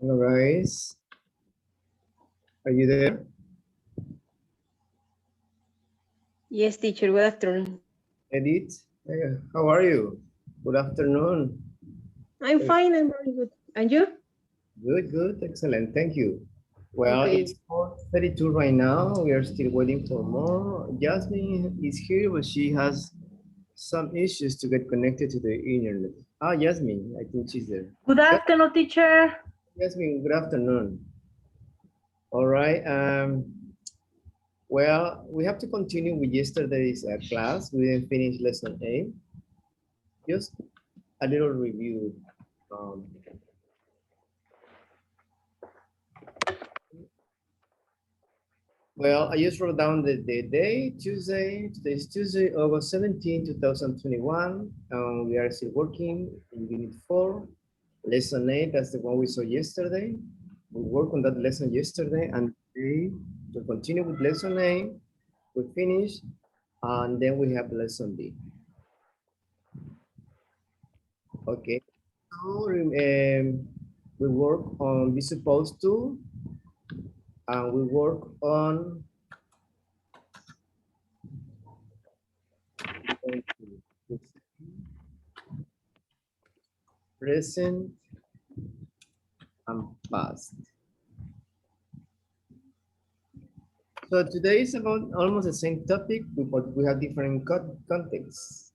Hello guys, are you there? Yes, teacher, good afternoon. Edith, how are you? Good afternoon. I'm fine, I'm very good. And you? Good, excellent, thank you. Well, Okay. it's 4:32 right now. We are still waiting for more. Jasmine is here, but she has some issues to get connected to the internet. Ah, Jasmine, I think she's there. Good afternoon, teacher. Jasmine, good afternoon. All right. Well, we have to continue with yesterday's class. We didn't finish lesson 8. Just a little review. Um, well, I just wrote down the day, Tuesday. Today's Tuesday, August 17, 2021. We are still working in Unit 4. Lesson 8, that's the one we saw yesterday. We worked on that lesson yesterday, and today to continue with lesson 8, we finish, and then we have lesson B. Okay, so we work on be supposed to, and we work on present and past. So today is about almost the same topic, but we have different contexts.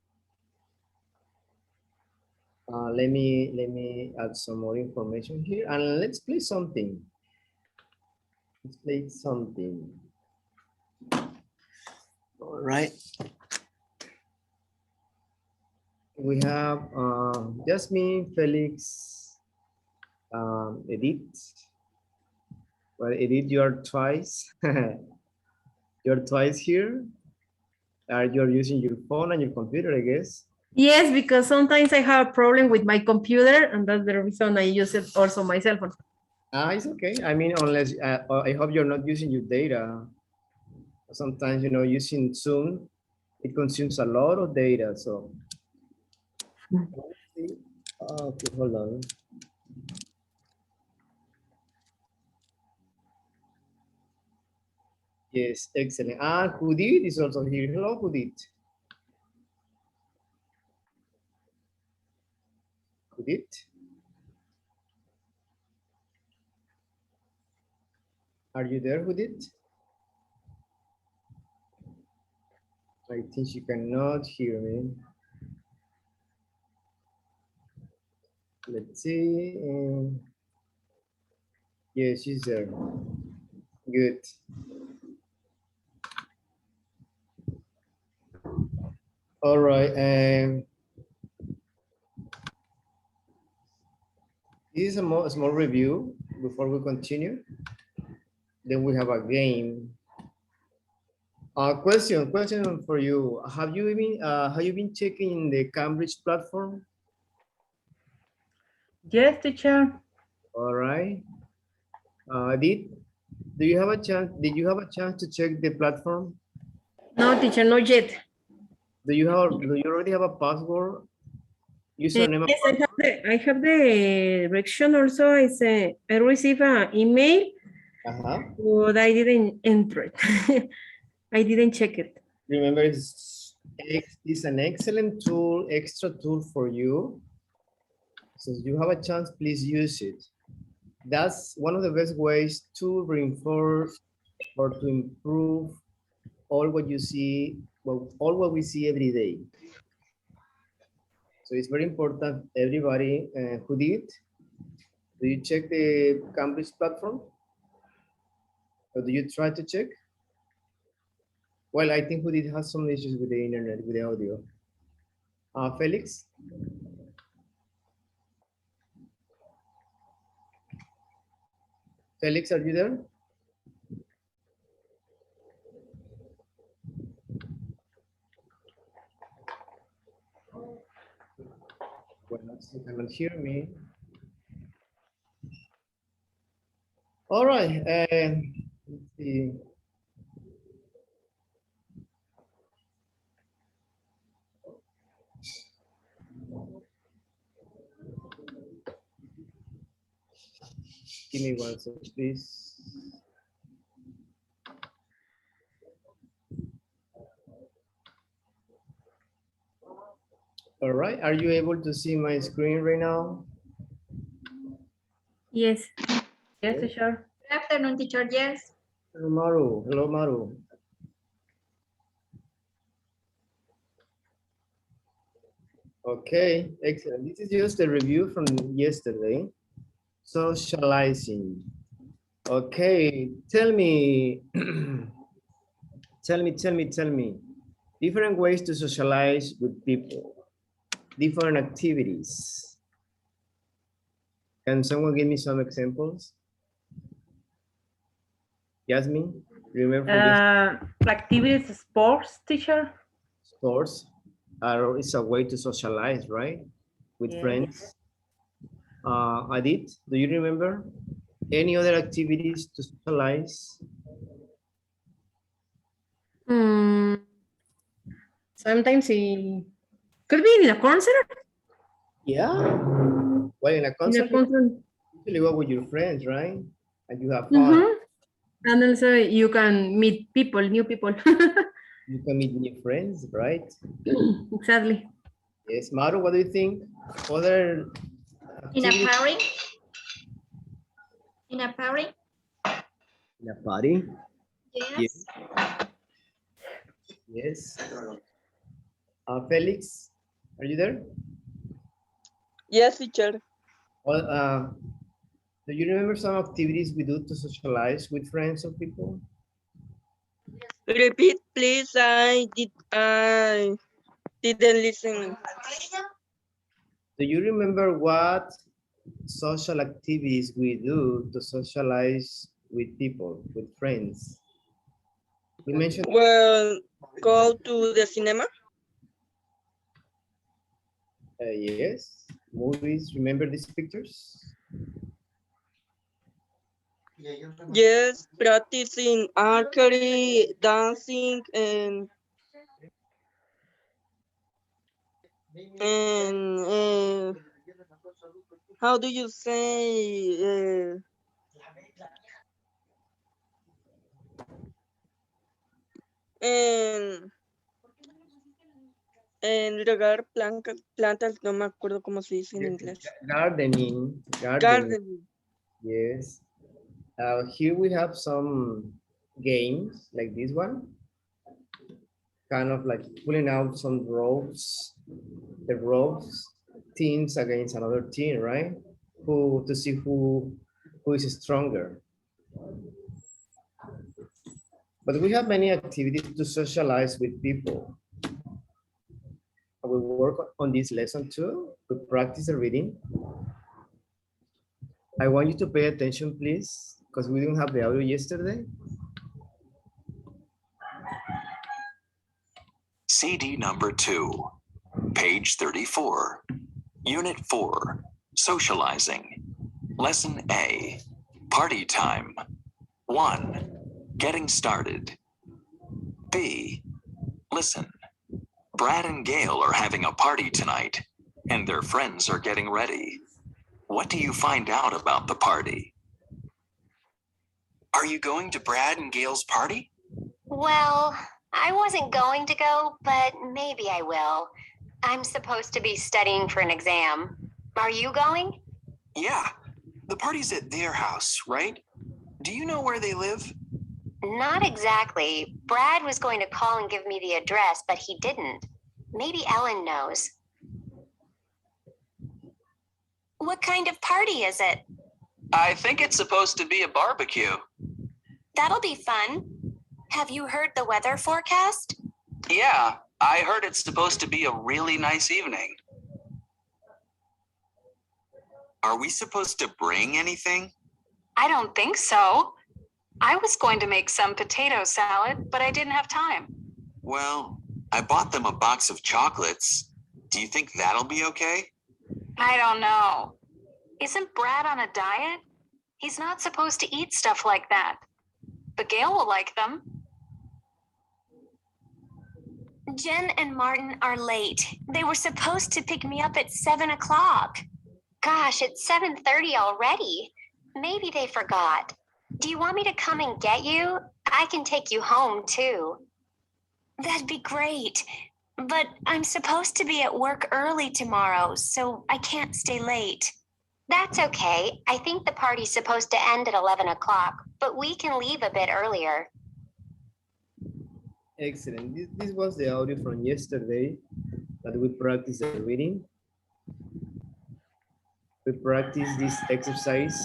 Let me add some more information here, and let's play something. Let's play something. All right. We have Jasmine, Felix, Edith. Well, Edith, you are twice. You're twice here. You're using your phone and your computer, I guess. Yes, because sometimes I have a problem with my computer, and that's the reason I use it also my cell phone. It's okay. I mean, unless I hope you're not using your data. Sometimes, you know, using Zoom, it consumes a lot of data. So, okay, hold on. Yes, excellent. Judith is also here. Hello, Judith. Judith, are you there, Judith? I think she cannot hear me. Let's see. Yeah, she's there. Good. All right. This is a small review before we continue. Then we have a game. Question for you. Have you been checking the Cambridge platform? Yes, teacher. All right. Did you have a chance? Did you have a chance to check the platform? No, teacher, not yet. Do you already have a password? Username. Yes, I have the direction also. I received an email, but I didn't enter it. I didn't check it. Remember, it's an excellent tool, extra tool for you. Since you have a chance, please use it. That's one of the best ways to reinforce or to improve all what you see, well, all what we see every day. So it's very important, everybody who did. Do you check the Cambridge platform? Or do you try to check? Well, I think who did have some issues with the internet, with the audio. Felix? Felix, are you there? Well, you cannot hear me. All right. Let's see. Give me one second, please. All right, are you able to see my screen right now? Yes. Yes, teacher. Good afternoon, teacher. Yes. Hello, Maru. Hello, Maru. Okay, excellent. This is just a review from yesterday. Socializing. Okay, tell me, tell me. Different ways to socialize with people. Different activities. Can someone give me some examples? Yasmin, remember from this Activities, sports, teacher. sports are is a way to socialize, right? With Yes. friends. Adit, do you remember any other activities to socialize? Sometimes it could be in a concert. Yeah. Well, in a In a concert, concert. you usually go with your friends, right? And you have fun. And also you can meet people, new people. You can meet new friends, right? Exactly. Yes, Maru, what do you think? Other In a activities party. In a party. in a party? Yes. Yes. Felix, are you there? Yes, teacher. Well, do you remember some activities we do to socialize with friends or people? Repeat, please. I didn't listen. Do you remember what social activities we do to socialize with people, with friends? We mentioned. Well, go to the cinema. Yes, movies. Remember these pictures? Yes, practicing archery, dancing, and how do you say? En, en regar plantas, no me acuerdo cómo se dice en inglés. Gardening. Gardening. Yes. Here we have some games like this one. Kind of like pulling out some ropes. The ropes, teams against another team, right? To see who is stronger. But we have many activities to socialize with people. I will work on this lesson too, to practice the reading. I want you to pay attention, please, because we didn't have the audio yesterday. CD number 2, page 34, Unit 4, Socializing. Lesson A, Party Time. 1, Getting Started. B, Listen. Brad and Gail are having a party tonight, and their friends are getting ready. What do you find out about the party? Are you going to Brad and Gail's party? Well, I wasn't going to go, but maybe I will. I'm supposed to be studying for an exam. Are you going? Yeah, the party's at their house, right? Do you know where they live? Not exactly. Brad was going to call and give me the address, but he didn't. Maybe Ellen knows. What kind of party is it? I think it's supposed to be a barbecue. That'll be fun. Have you heard the weather forecast? Yeah, I heard it's supposed to be a really nice evening. Are we supposed to bring anything? I don't think so. I was going to make some potato salad, but I didn't have time. Well, I bought them a box of chocolates. Do you think that'll be okay? I don't know. Isn't Brad on a diet? He's not supposed to eat stuff like that. But Gail will like them. Jen and Martin are late. They were supposed to pick me up at 7 o'clock. Gosh, it's 7:30 already. maybe they forgot. Do you want me to come and get you? I can take you home too. That'd be great. But I'm supposed to be at work early tomorrow, so I can't stay late. That's okay. I think the party's supposed to end at 11 o'clock, but we can leave a bit earlier. Excellent. This was the audio from yesterday that we practiced the reading. We practiced this exercise.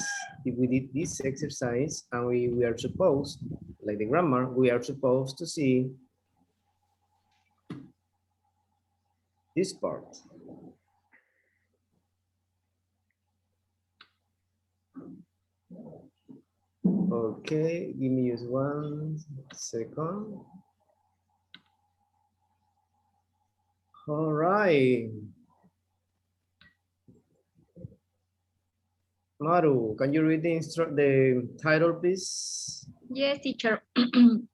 If we did this exercise and we are supposed, like the grammar, we are supposed to see this part. Okay, give me just 1 second. All right. Maru, can you read the title, please? Yes, teacher.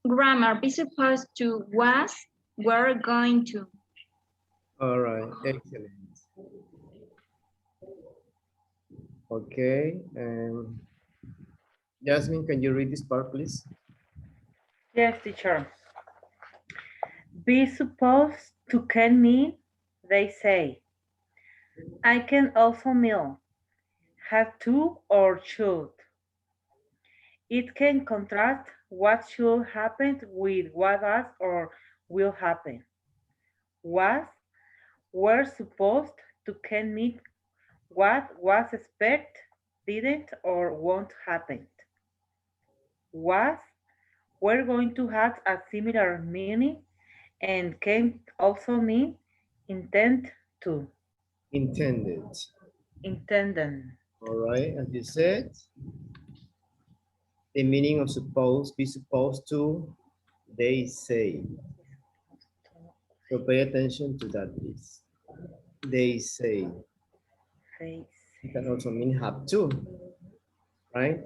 Grammar, be supposed to, was, were, going to. All right, excellent. Okay, Jasmine, can you read this part, please? Yes, teacher. Be supposed to can mean, they say. I can also mean have to or should. It can contrast what should happen with what does or will happen. Was, were supposed to can mean what was expected, didn't or won't happen. Was, were going to have a similar meaning and can also mean intend to. Intended. Intended. All right, as you said, the meaning of suppose, be supposed to, they say. So pay attention to that, please. They say. It can also mean have to, right?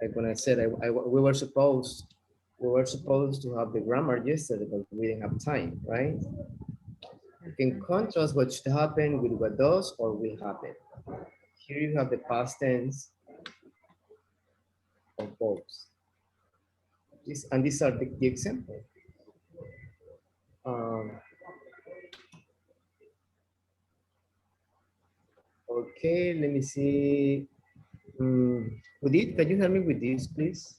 Like when I said we were supposed to have the grammar yesterday, but we didn't have time, right? You can contrast what should happen with what does or will happen. Here you have the past tense of both. And these are the example. Okay, let me see. Udit, can you help me with this, please?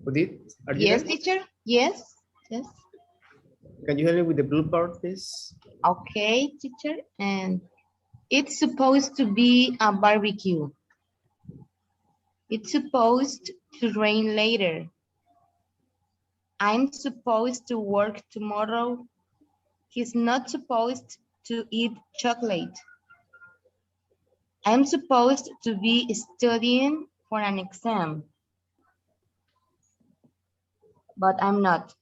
Udit, are you Yes, there? teacher. Yes. Yes. Can you help me with the blue part, please? Okay, teacher. And it's supposed to be a barbecue. It's supposed to rain later. I'm supposed to work tomorrow. He's not supposed to eat chocolate. I'm supposed to be studying for an exam. But I'm not.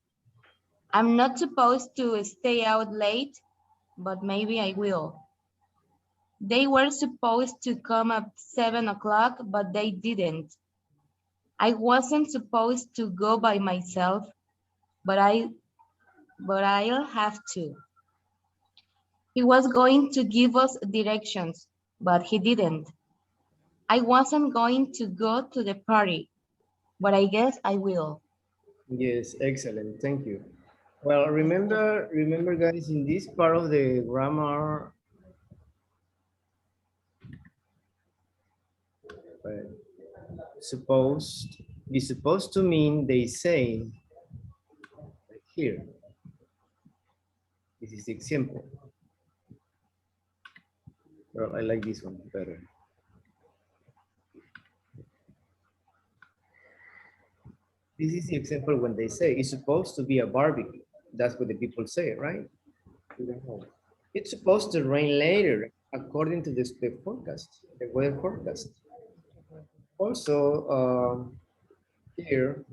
I'm not supposed to stay out late, but maybe I will. They were supposed to come at 7 o'clock, but they didn't. I wasn't supposed to go by myself, but I'll have to. He was going to give us directions, but he didn't. I wasn't going to go to the party, but I guess I will. Yes, excellent. Thank you. Well, remember guys, in this part of the grammar, supposed to mean they say here. This is the example. Well, I like this one better. This is the example when they say it's supposed to be a barbecue. That's what the people say, right? It's supposed to rain later, according to the forecast, the weather forecast. Also, here,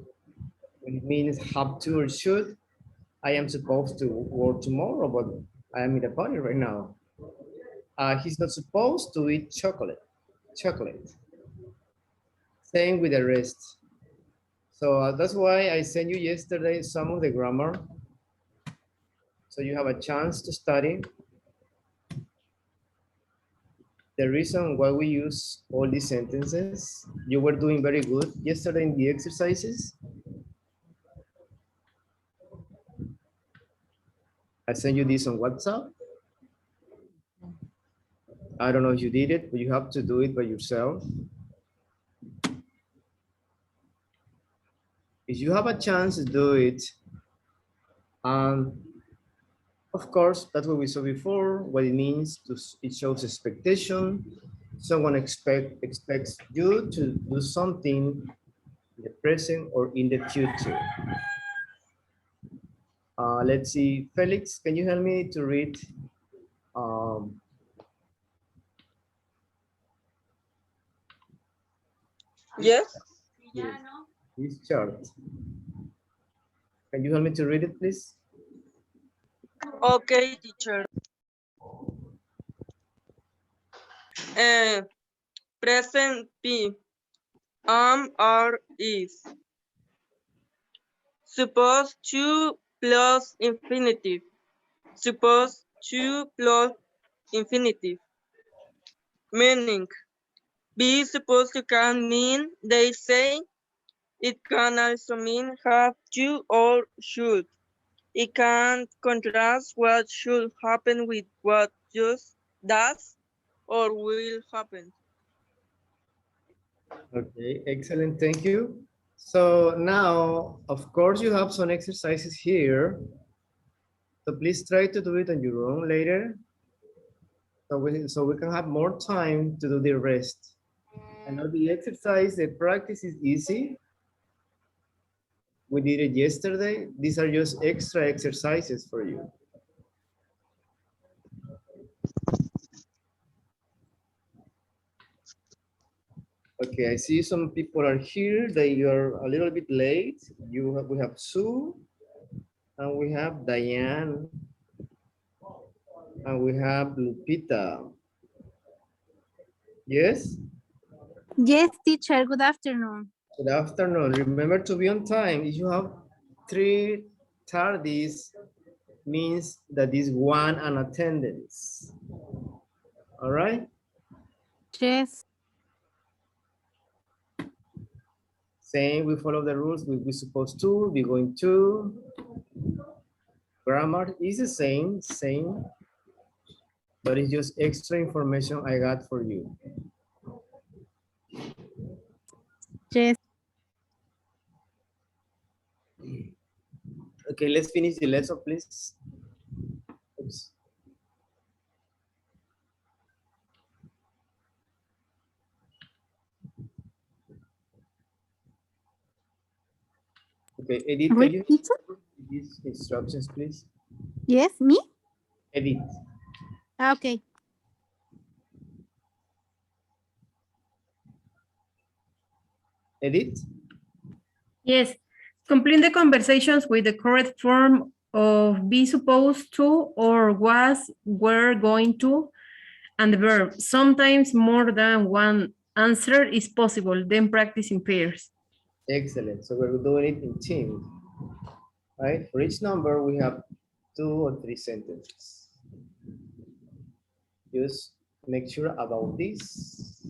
when it means have to or should, I am supposed to work tomorrow, but I am in a party right now. He's not supposed to eat chocolate. Same with the rest. So that's why I sent you yesterday some of the grammar So you have a chance to study. The reason why we use all these sentences, you were doing very good yesterday in the exercises. I sent you this on WhatsApp. I don't know if you did it, but you have to do it by yourself. If you have a chance to do it, of course, that's what we saw before, what it means to, it shows expectation. Someone expects you to do something in the present or in the future. Let's see, Felix, can you help me to read Yes. this chart? Can you help me to read it, please? Okay, teacher. Present P. Are, is. Suppose to plus infinitive. Suppose to plus infinitive. Meaning, be supposed to can mean they say. It can also mean have to or should. It can contrast what should happen with what just does or will happen. Okay, excellent, thank you. So now, of course, you have some exercises here. So please try to do it on your own later. So we can have more time to do the rest. And now the exercise, the practice is easy. We did it yesterday. These are just extra exercises for you. Okay, I see some people are here. They are a little bit late. We have Sue, and we have Diane, and we have Lupita. Yes? Yes, teacher. Good afternoon. Good afternoon. Remember to be on time. If you have 3 tardies, means that is 1 an attendance. All right? Yes. Same, we follow the rules. We're supposed to, we're going to. Grammar is the same, but it's just extra information I got for you. Yes. Okay, let's finish the lesson, please. Oops. Okay, Edith, can you Teacher? these instructions, please? Yes, me? Edith. Okay. Edith? Yes. Complete the conversations with the correct form of be supposed to or was, were going to, and the verb. Sometimes more than one answer is possible, then practice in pairs. Excellent. So we're doing it in team, right? For each number, we have 2 or 3 sentences. Just make sure about this.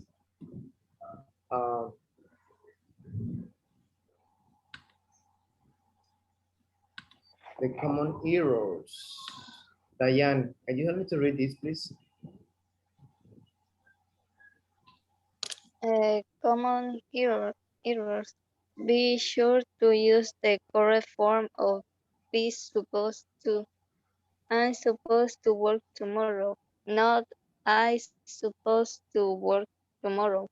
The common errors. Diane, can you help me to read this, please? Common errors. Be sure to use the correct form of be supposed to. I'm supposed to work tomorrow, not I supposed to work tomorrow.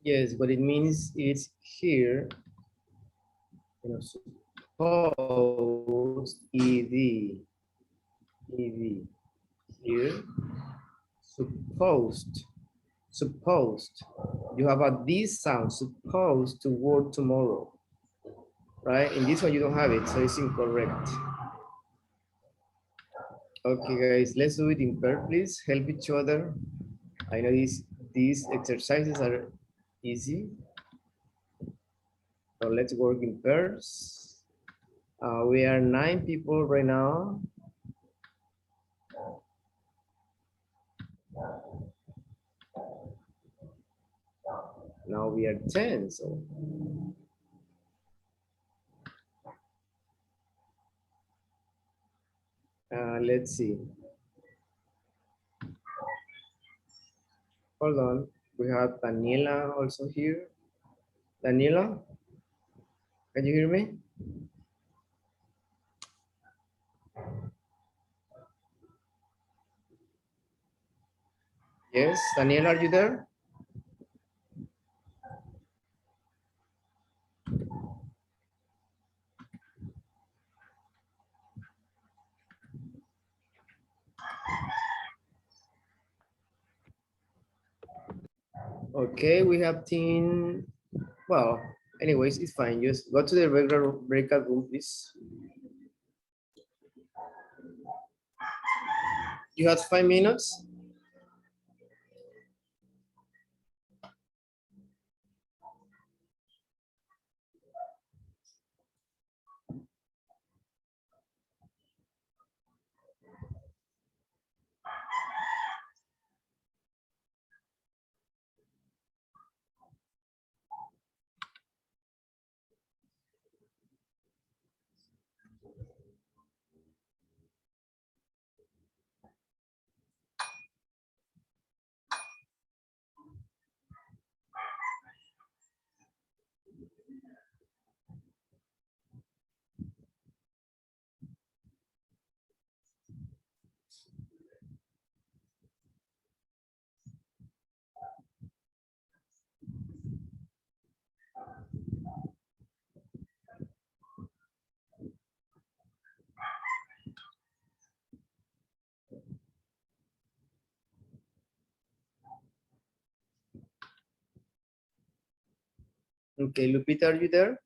Yes, but it means it's here. You know, supposed, ed, here, supposed. You have a this sound, supposed to work tomorrow, right? In this one, you don't have it, so it's incorrect. Okay, guys, let's do it in pair, please. Help each other. I know these exercises are easy. So let's work in pairs. We are 9 people right now. Now we are 10, so. Let's see. Hold on. We have Daniela also here. Daniela, can you hear me? Yes, Daniela, are you there? Okay, we have 10. Well, anyways, it's fine. Just go to the regular breakout room, please. You have 5 minutes. Okay, Lupita, are you there?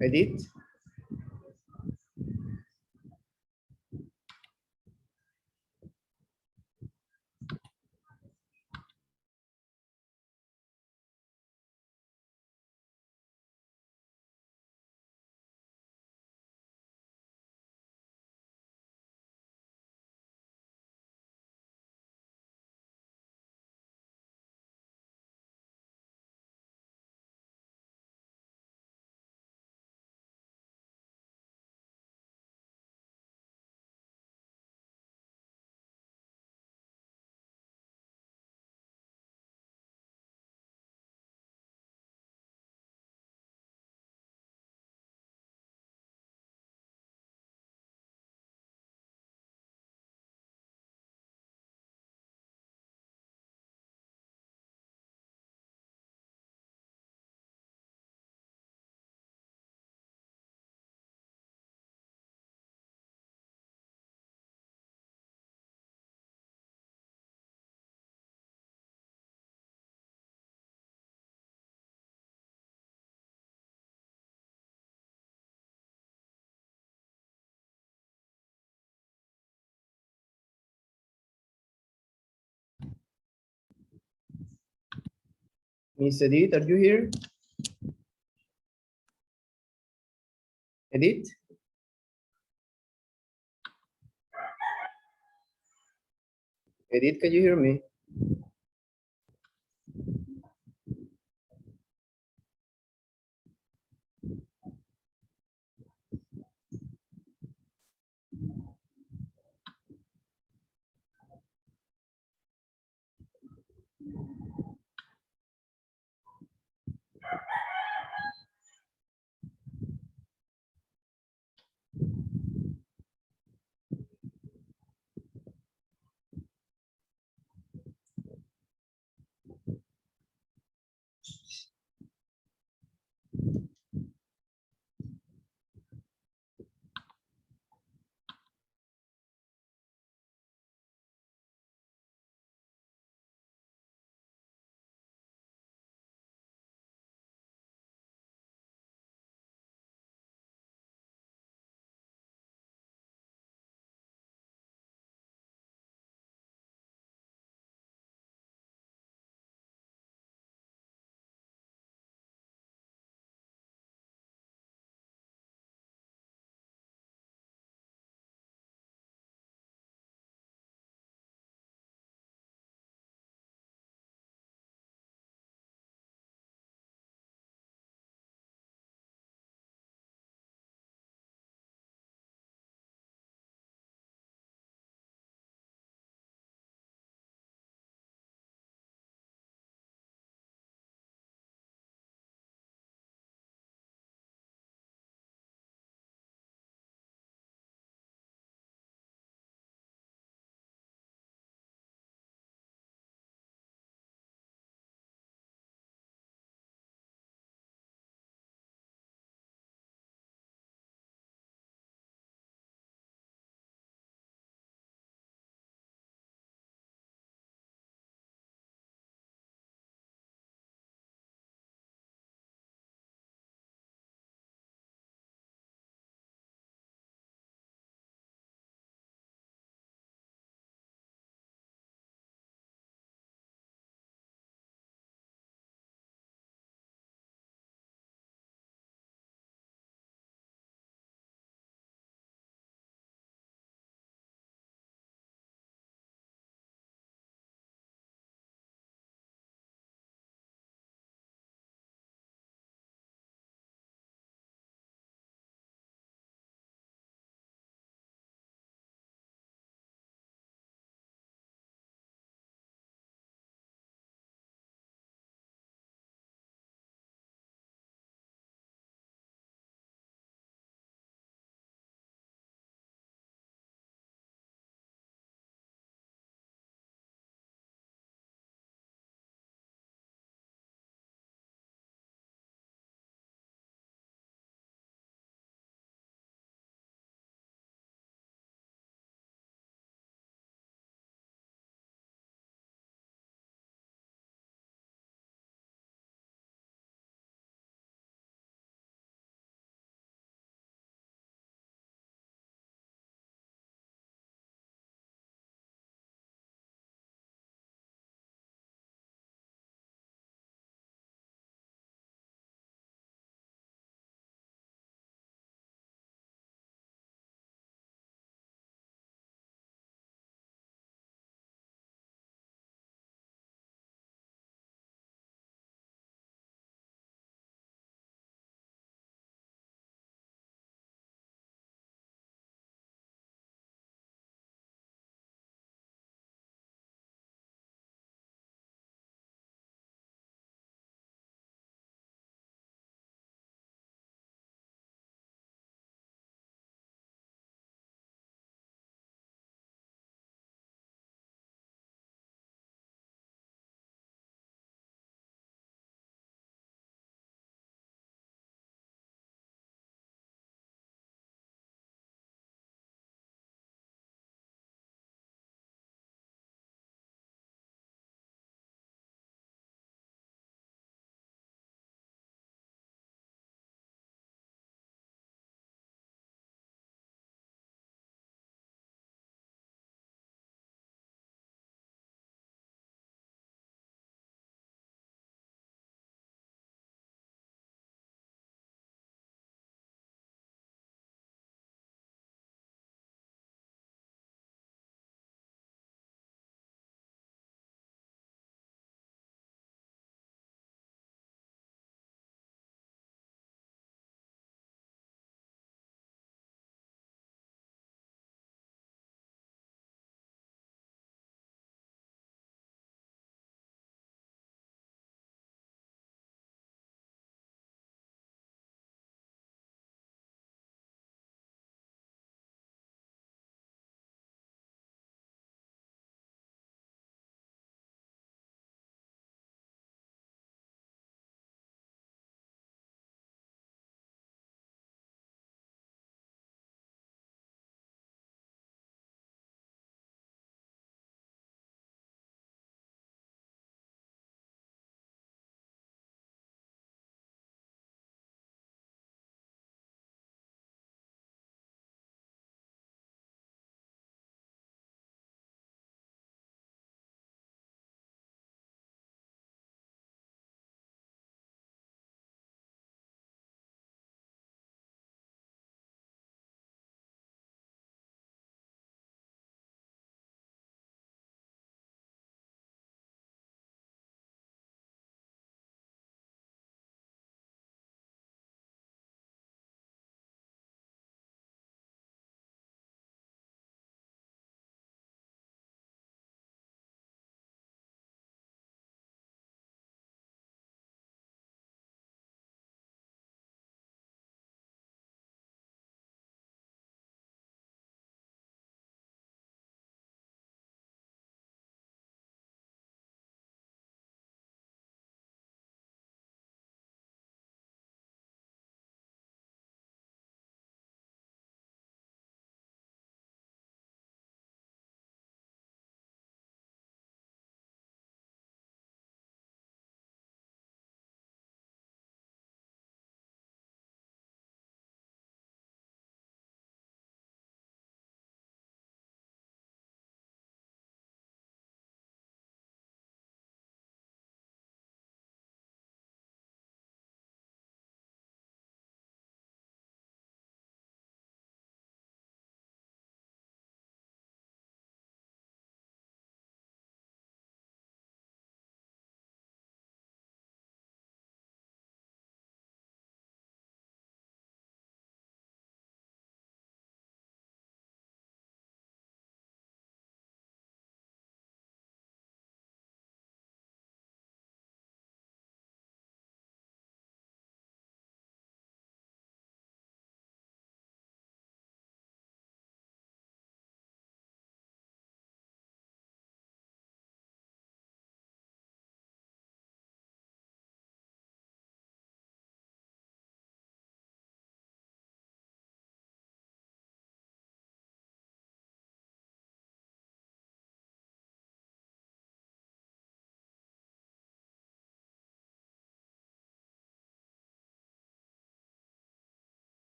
Edith? Miss Edith, are you here? Edith? Edith, can you hear me?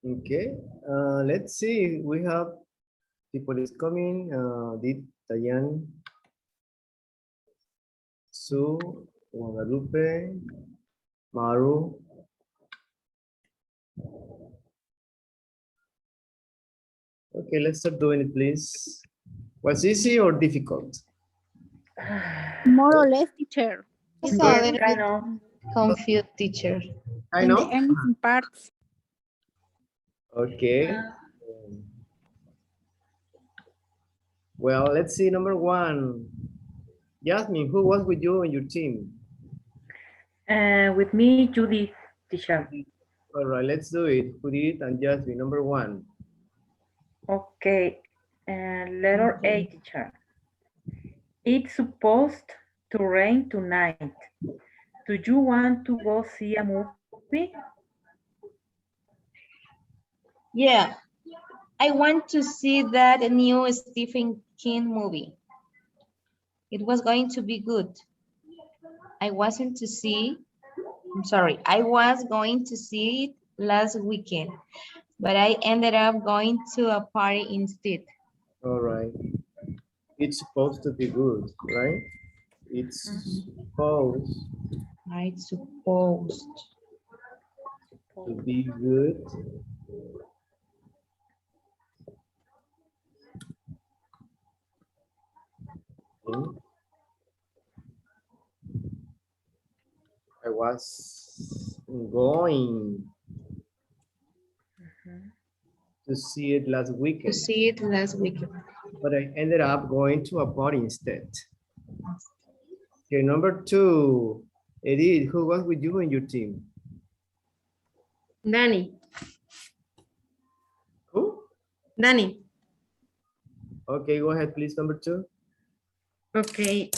Okay, let's see. We have people is coming. Did Diane, Sue, Guadalupe, Maru. Okay, let's start doing it, please. Was easy or difficult? More or less, teacher. It's Also a a little I bit know. confused, teacher. I in the know. ending parts. Okay. Well, let's see. Number one. Jasmine, who was with you in your team? With me, Judith, teacher. All right, let's do it. Judith and Jasmine. Number one. Okay. Letter A, teacher. It's supposed to rain tonight. Do you want to go see a movie? Yeah, I want to see that new Stephen King movie. It was going to be good. I was going to see it last weekend, but I ended up going to a party instead. All right. It's supposed to be good, right? It's supposed It's supposed. to be good. Okay. I was going to see it last To weekend, see it last weekend. but I ended up going to a party instead. Okay, number two. Edith, who was with you in your team? Danny. Who? Danny. Okay, go ahead, please. Number two. Okay.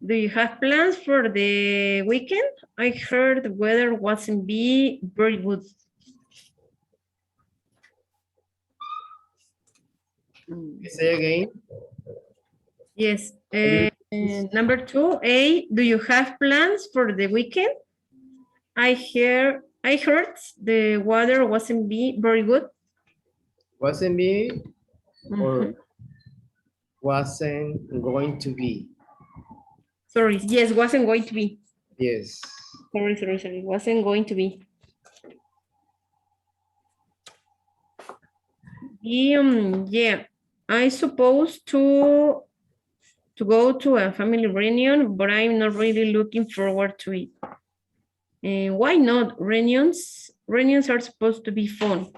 Do you have plans for the weekend? I heard the weather wasn't be very good. Say again. Yes. Number two, A, do you have plans for the weekend? I heard the weather wasn't be very good. Wasn't me or wasn't going to be? Sorry, yes, wasn't going to be. Yes. Sorry, wasn't going to be. Yeah, I supposed to go to a family reunion, but I'm not really looking forward to it. Why not? Reunions are supposed to be fun.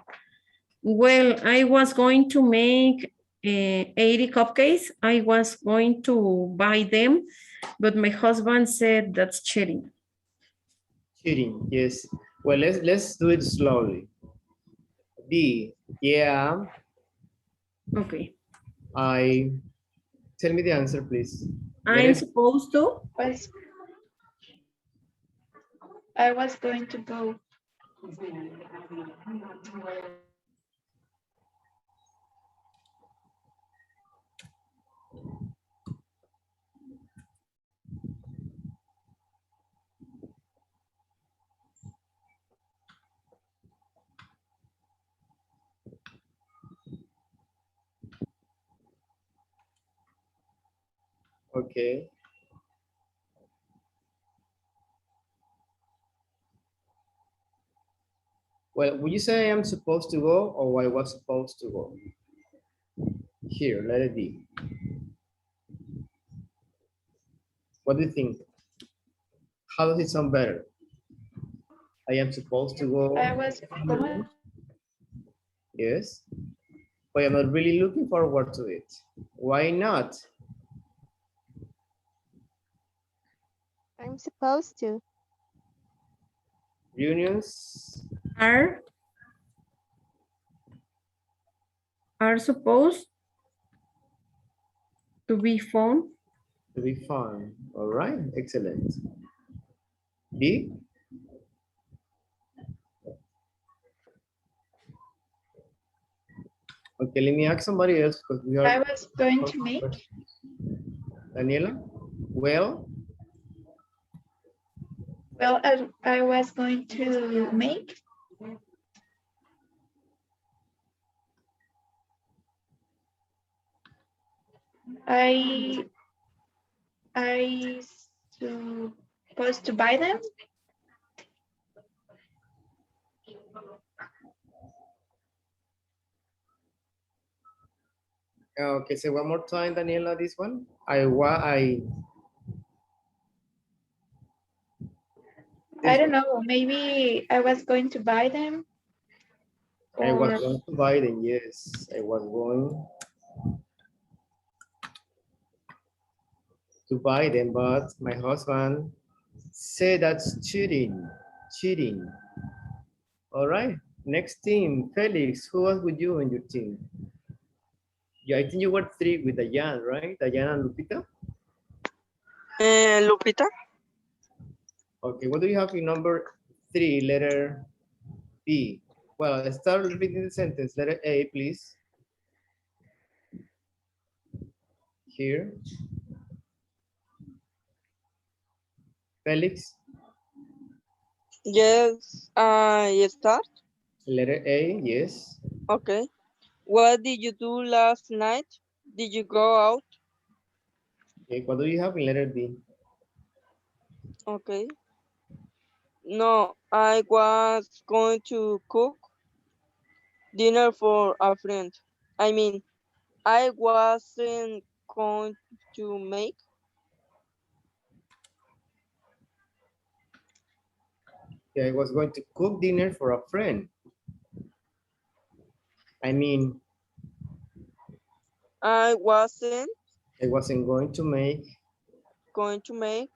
Well, I was going to make 80 cupcakes. I was going to buy them, but my husband said that's cheating. Cheating, yes. Well, let's do it slowly. B, yeah. Okay. Tell me the answer, please. I'm supposed to. I was going to go. Okay. Well, would you say I'm supposed to go or I was supposed to go? Here, let it be. What do you think? How does it sound better? I am supposed to go. I was going. Yes. But I'm not really looking forward to it. Why not? I'm supposed to. Reunions Are supposed to be fun. to be fun. All right, excellent. B. Okay, let me ask somebody else because we are. I was going to make. Daniela? Well, Well, I was going to make. I supposed to buy them. okay, say one more time, Daniela, this one. I don't know. Maybe I was going to buy them. I was Or going to buy them, yes. I was going to buy them, but my husband said that's cheating. Cheating. All right. Next team, Felix. Who was with you in your team? Yeah, I think you were three with Diane, right? Diane and Lupita? Lupita? Okay, what do you have in number 3, letter B? Well, let's start repeating the sentence. Letter A, please. Here. Felix. Yes, I start. Letter A, yes. Okay. What did you do last night? Did you go out? Okay, what do you have in letter B? Okay. No, I was going to cook dinner for a friend. I mean, I wasn't going to make. Okay, I was going to cook dinner for a friend. I mean, I I wasn't going to make. going to make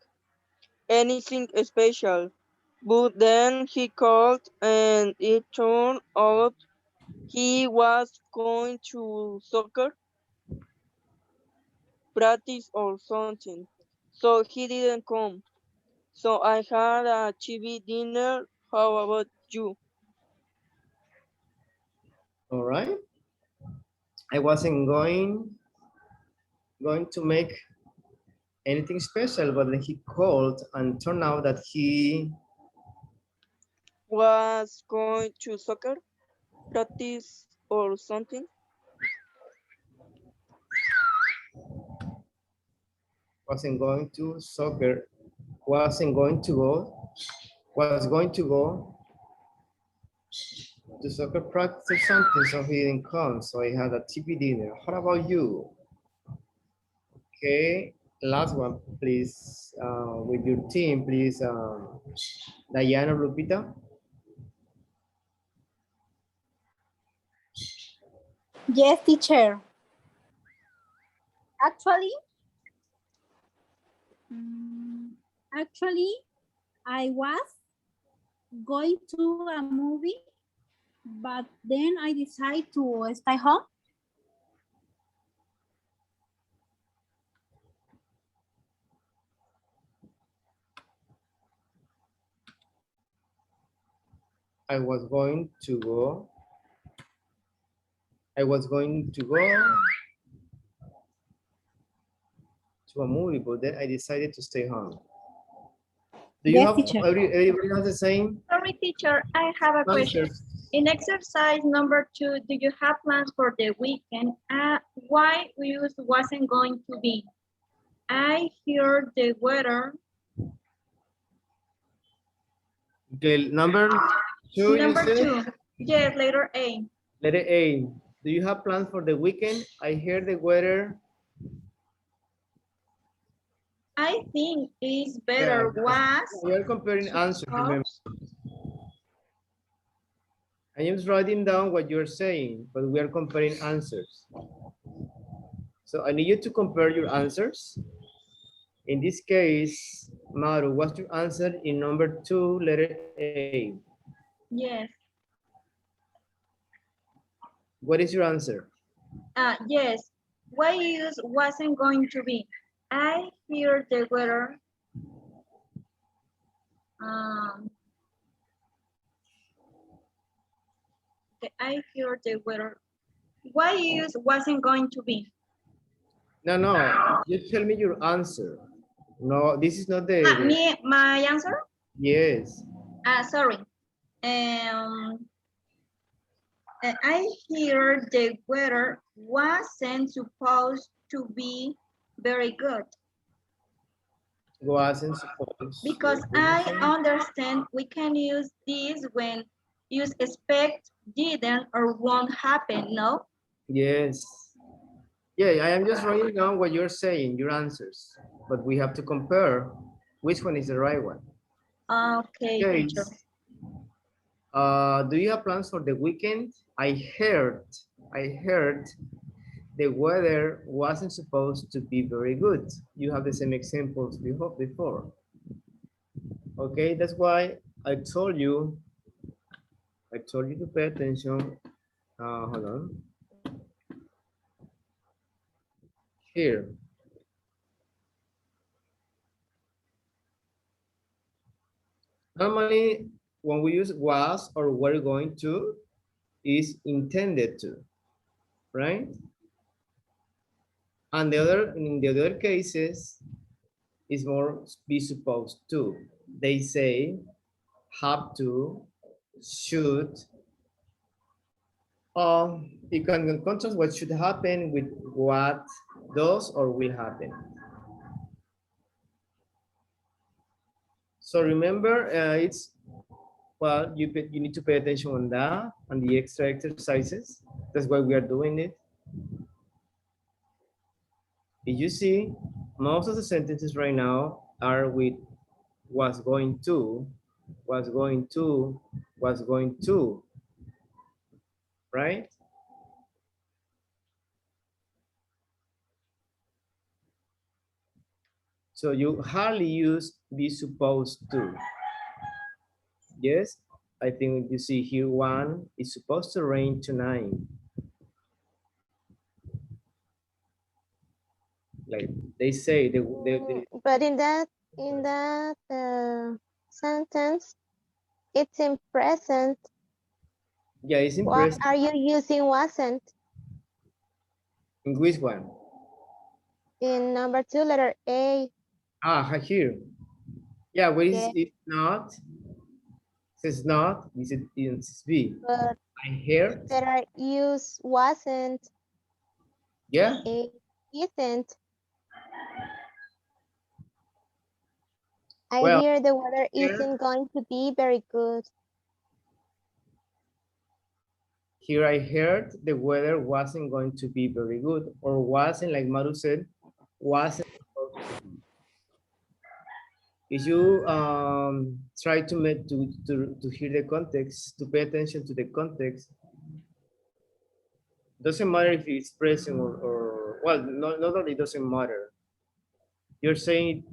anything special. But then he called and it turned out he was going to soccer practice or something. So he didn't come. So I had a TV dinner. How about you? All right. I wasn't going to make anything special, but then he called and turned out that he Was going to soccer practice or something? wasn't going to soccer, was going to go to soccer practice or something, so he didn't come. So I had a TV dinner. How about you? Okay, last one, please. With your team, please. Diana, Lupita. Yes, teacher. Actually, mm, actually, I was going to a movie, but then I decided to stay home. I was going to go. I was going to go to a movie, but then I decided to stay home. Do you Yes, have teacher. everybody has the same Sorry, teacher, I have a question. answers? In exercise number 2, do you have plans for the weekend? Why use wasn't going to be? I hear the weather. Okay, number 2, you Number said? 2, yes, letter A. Letter A. Do you have plans for the weekend? I hear the weather. I think it's better was. We are comparing answers, remember. I am just writing down what you're saying, but we are comparing answers. So I need you to compare your answers. In this case, Maru, what's your answer in number 2, letter A? Yes. What is your answer? Yes. Why use wasn't going to be? I hear the weather. I hear the weather. why you use wasn't going to be? No, no, you tell me your answer. No, this is not the, My answer? yes. Sorry. I hear the weather wasn't supposed to be very good. Wasn't supposed. Because Yes, I understand we can use this when you expect didn't or won't happen, no? yes. Yeah, I am just writing down what you're saying, your answers. But we have to compare which one is the right one. Okay, Okay. teacher. Do you have plans for the weekend? I heard the weather wasn't supposed to be very good. You have the same examples we had before. Okay, that's why I told you to pay attention. Hold on. Here. Normally, when we use was or were going to, is intended to, right? And in the other cases, is more be supposed to. They say have to, should. You can contrast what should happen with what does or will happen. So remember, well, you need to pay attention on that and the extra exercises. That's why we are doing it. If you see, most of the sentences right now are with was going to, was going to, was going to, right? So you hardly use be supposed to. Yes, I think you see here one is supposed to rain tonight. Like they say, But in that sentence, it's in present. yeah, it's in What present. are you using wasn't? In which one? In number 2, letter A. Here. Yeah, where is Yeah. it not? It says not, it's B. But I heard. better use wasn't. Yeah. A isn't. I Well, hear the weather here, isn't going to be very good. here I heard the weather wasn't going to be very good, or wasn't, like Maru said, wasn't supposed to be. If you try to hear the context, to pay attention to the context, doesn't matter if it's present or well, not that it doesn't matter. You're saying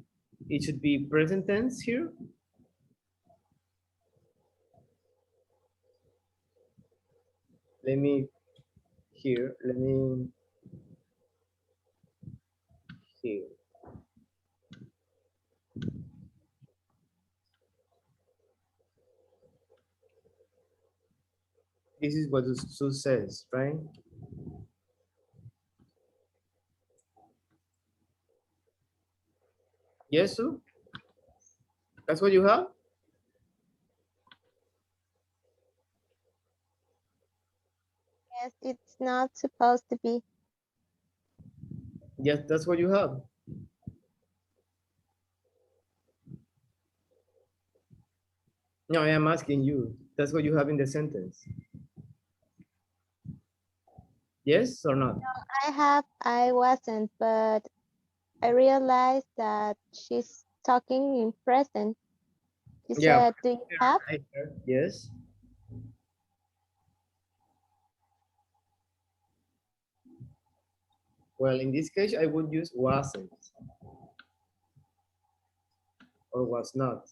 it should be present tense here? Let me here, let me here. This is what Sue says, right? Yes, Sue? That's what you have? Yes, it's not supposed to be. Yes, that's what you have. No, I am asking you. That's what you have in the sentence. Yes or not? No, I wasn't, but I realized that she's talking in present. She said, do you have? I heard, yes. Well, in this case, I would use wasn't or was not.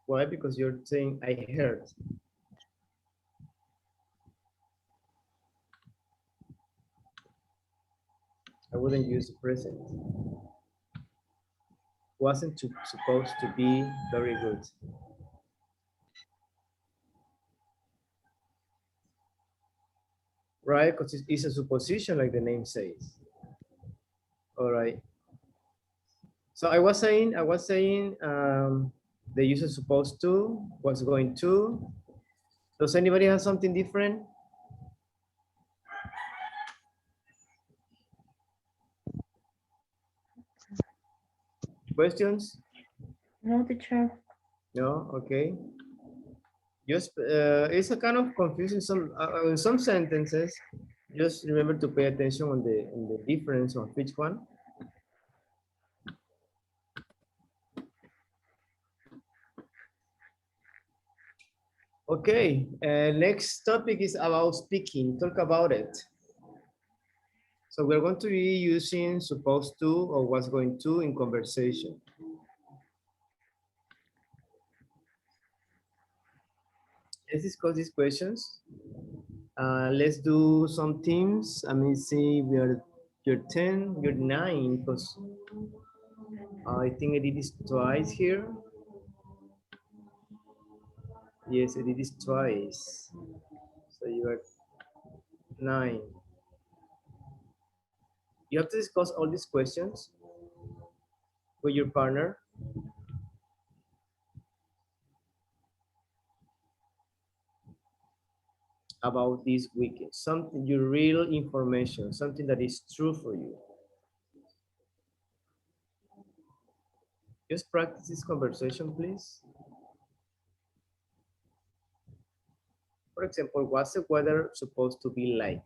Why? Because you're saying I heard. I wouldn't use present. Wasn't supposed to be very good. right? Because it's a supposition like the name says. All right. So I was saying, the user supposed to, was going to. Does anybody have something different? Questions? No, teacher. No, okay. Just it's a kind of confusing some in some sentences. Just remember to pay attention on the difference of each one. Okay, next topic is about speaking. Talk about it. So we're going to be using supposed to or was going to in conversation. Let's discuss these questions. Let's do some teams. I mean, see, you're 10, you're 9, because I think I did this twice here. Yes, I did this twice. So you are 9. You have to discuss all these questions with your partner. About this weekend, something, your real information, something that is true for you. Just practice this conversation, please. For example, what's the weather supposed to be like?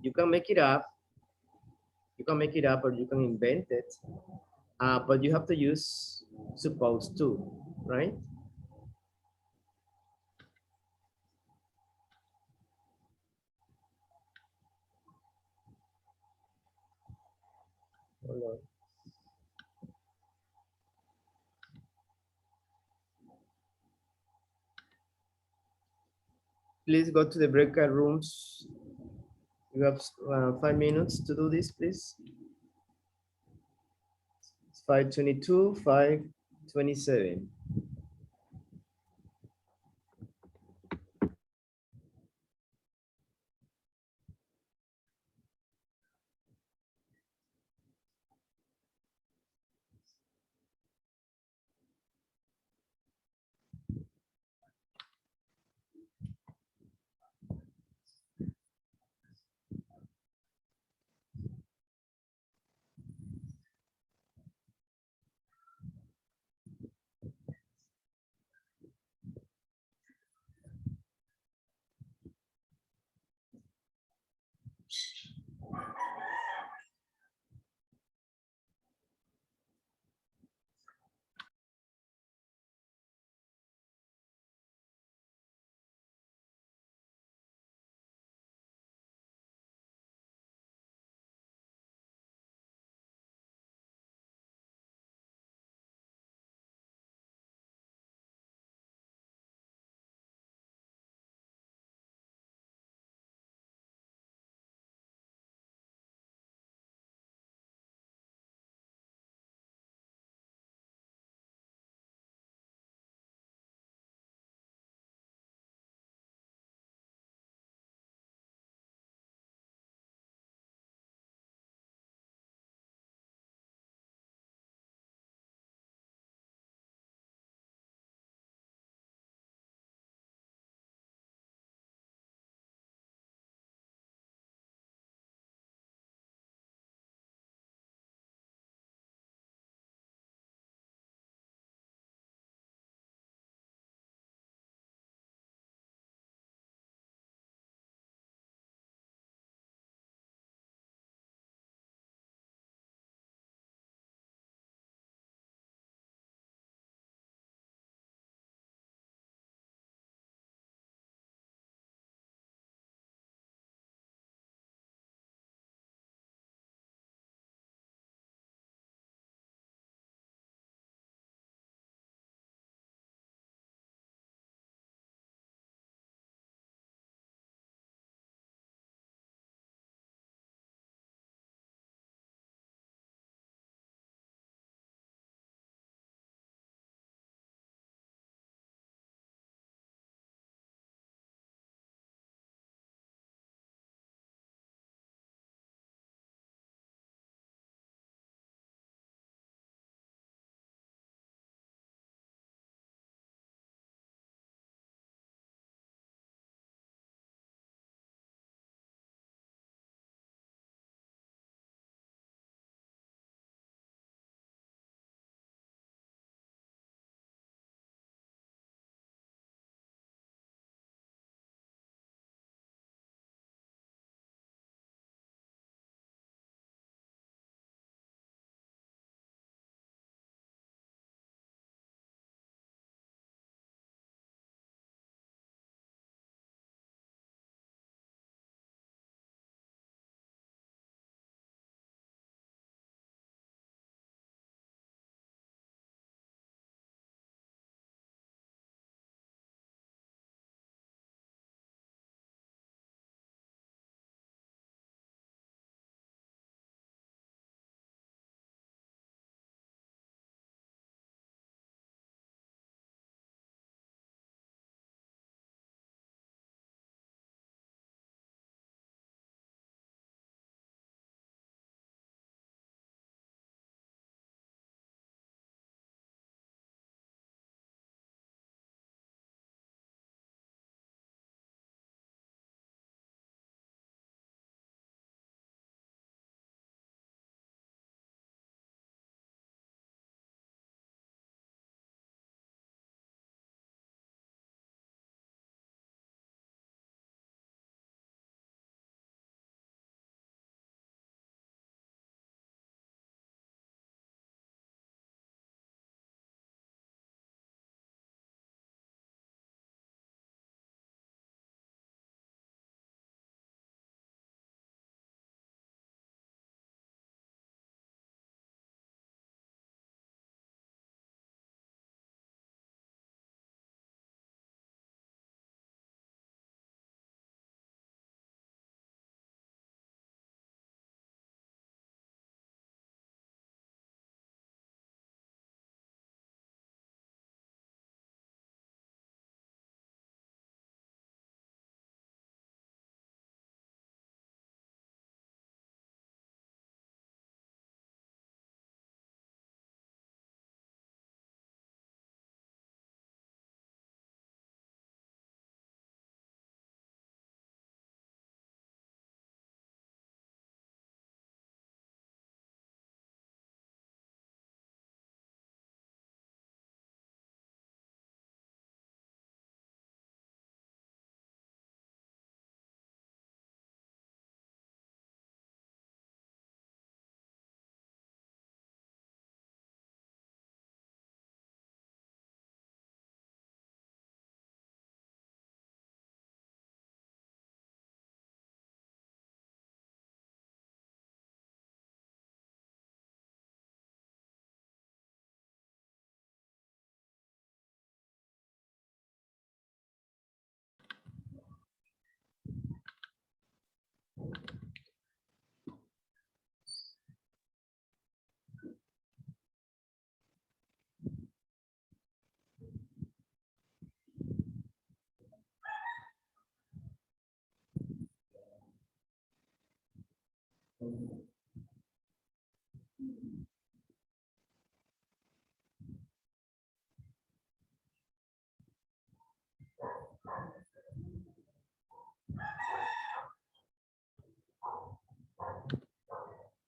You can make it up. You can make it up or you can invent it. But you have to use supposed to, right? Hold on. Please go to the breakout rooms. You have 5 minutes to do this, please. It's 5:22, 5:27.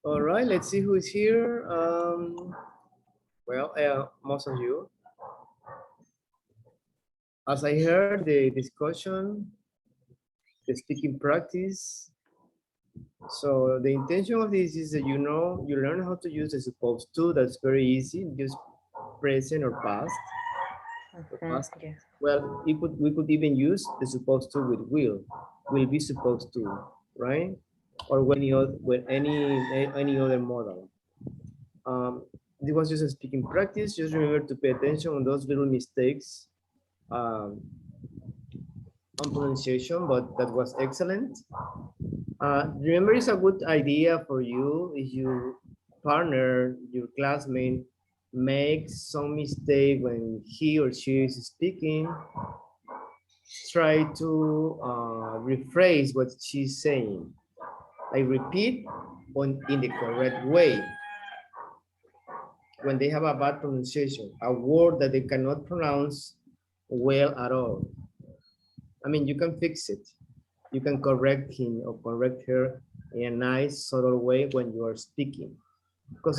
All right, let's see who is here. Well, most of you. As I heard the discussion, the speaking practice. So the intention of this is that you learn how to use the supposed to. That's very easy, just present or past. Yes. Well, we could even use the supposed to with will be supposed to, right? Or with any other model. This was just a speaking practice. Just remember to pay attention on those little mistakes on pronunciation, but that was excellent. Remember, it's a good idea for you if your partner, your classmate, makes some mistake when he or she is speaking. Try to rephrase what she's saying. Like repeat in the correct way. When they have a bad pronunciation, a word that they cannot pronounce well at all. I mean, you can fix it. You can correct him or correct her in a nice, subtle way when you are speaking. Because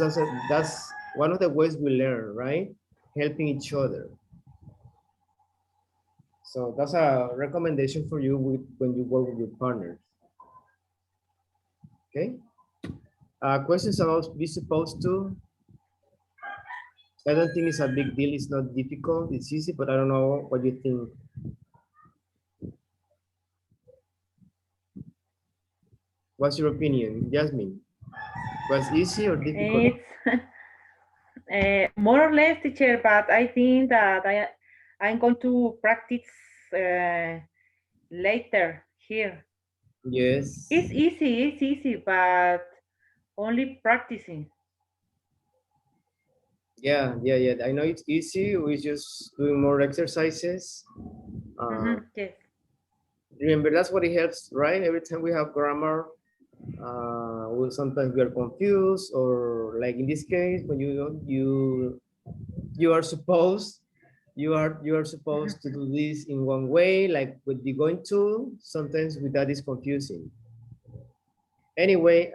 that's one of the ways we learn, right? Helping each other. So that's a recommendation for you when you work with your partners. Okay? Questions about be supposed to? I don't think it's a big deal. It's not difficult. It's easy, but I don't know what you think. What's your opinion, Jasmine? Was easy or difficult? It's more or less, teacher, but I think that I'm going to practice later here. Yes. It's easy, but only practicing. Yeah. I know it's easy. We're just doing more exercises. Yes. Remember, that's what it helps, right? Every time we have grammar, sometimes we are confused, or like in this case, when you are supposed to do this in one way, like with the going to. Sometimes with that is confusing. Anyway,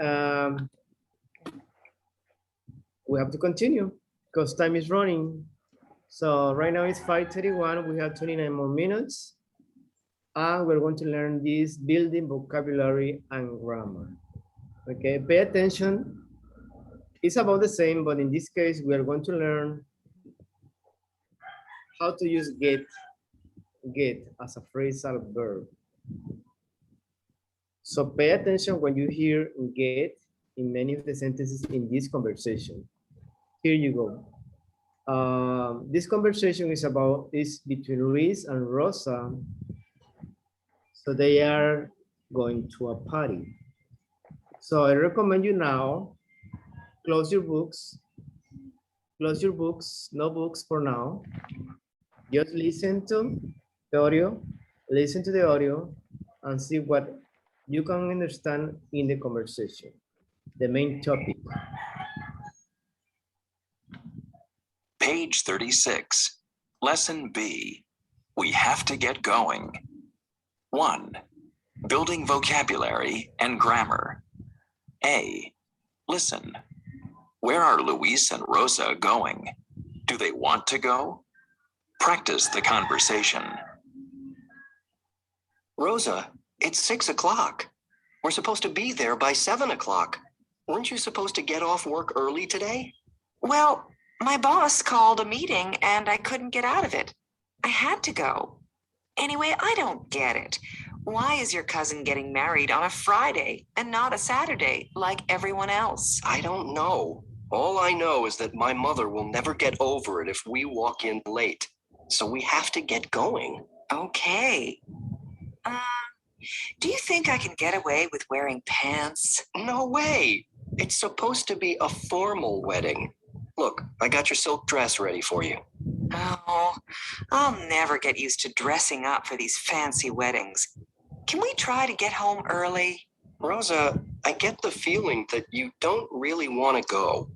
we have to continue because time is running. So right now it's 5:31. We have 29 more minutes. And we're going to learn this building vocabulary and grammar. Okay, pay attention. It's about the same, but in this case, we are going to learn how to use get as a phrasal verb. So pay attention when you hear get in many of the sentences in this conversation. Here you go. This conversation is between Luis and Rosa. So they are going to a party. So I recommend you now, close your books, no books for now. Just listen to the audio, and see what you can understand in the conversation, the main topic. Page 36, Lesson B. We have to get going. 1. Building vocabulary and grammar. A. Listen. Where are Luis and Rosa going? Do they want to go? Practice the conversation. Rosa, it's 6 o'clock. We're supposed to be there by 7 o'clock. Weren't you supposed to get off work early today? Well, my boss called a meeting and I couldn't get out of it. I had to go. Anyway, I don't get it. Why is your cousin getting married on a Friday and not a Saturday like everyone else? I don't know. All I know is that my mother will never get over it if we walk in late. So we have to get going. Okay. Do you think I can get away with wearing pants? No way. It's supposed to be a formal wedding. Look, I got your silk dress ready for you. Oh, I'll never get used to dressing up for these fancy weddings. Can we try to get home early? Rosa, I get the feeling that you don't really want to go.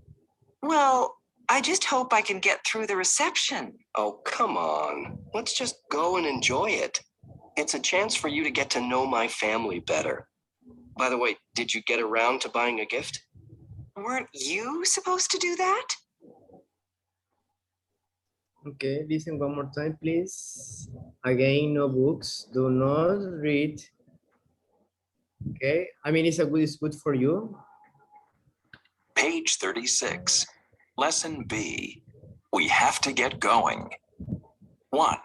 Well, I just hope I can get through the reception. Oh, come on. Let's just go and enjoy it. It's a chance for you to get to know my family better. By the way, did you get around to buying a gift? Weren't you supposed to do that? Okay, listen one more time, please. Again, no books. Do not read. Okay, I mean, it's good for you. Page 36, Lesson B. We have to get going. 1.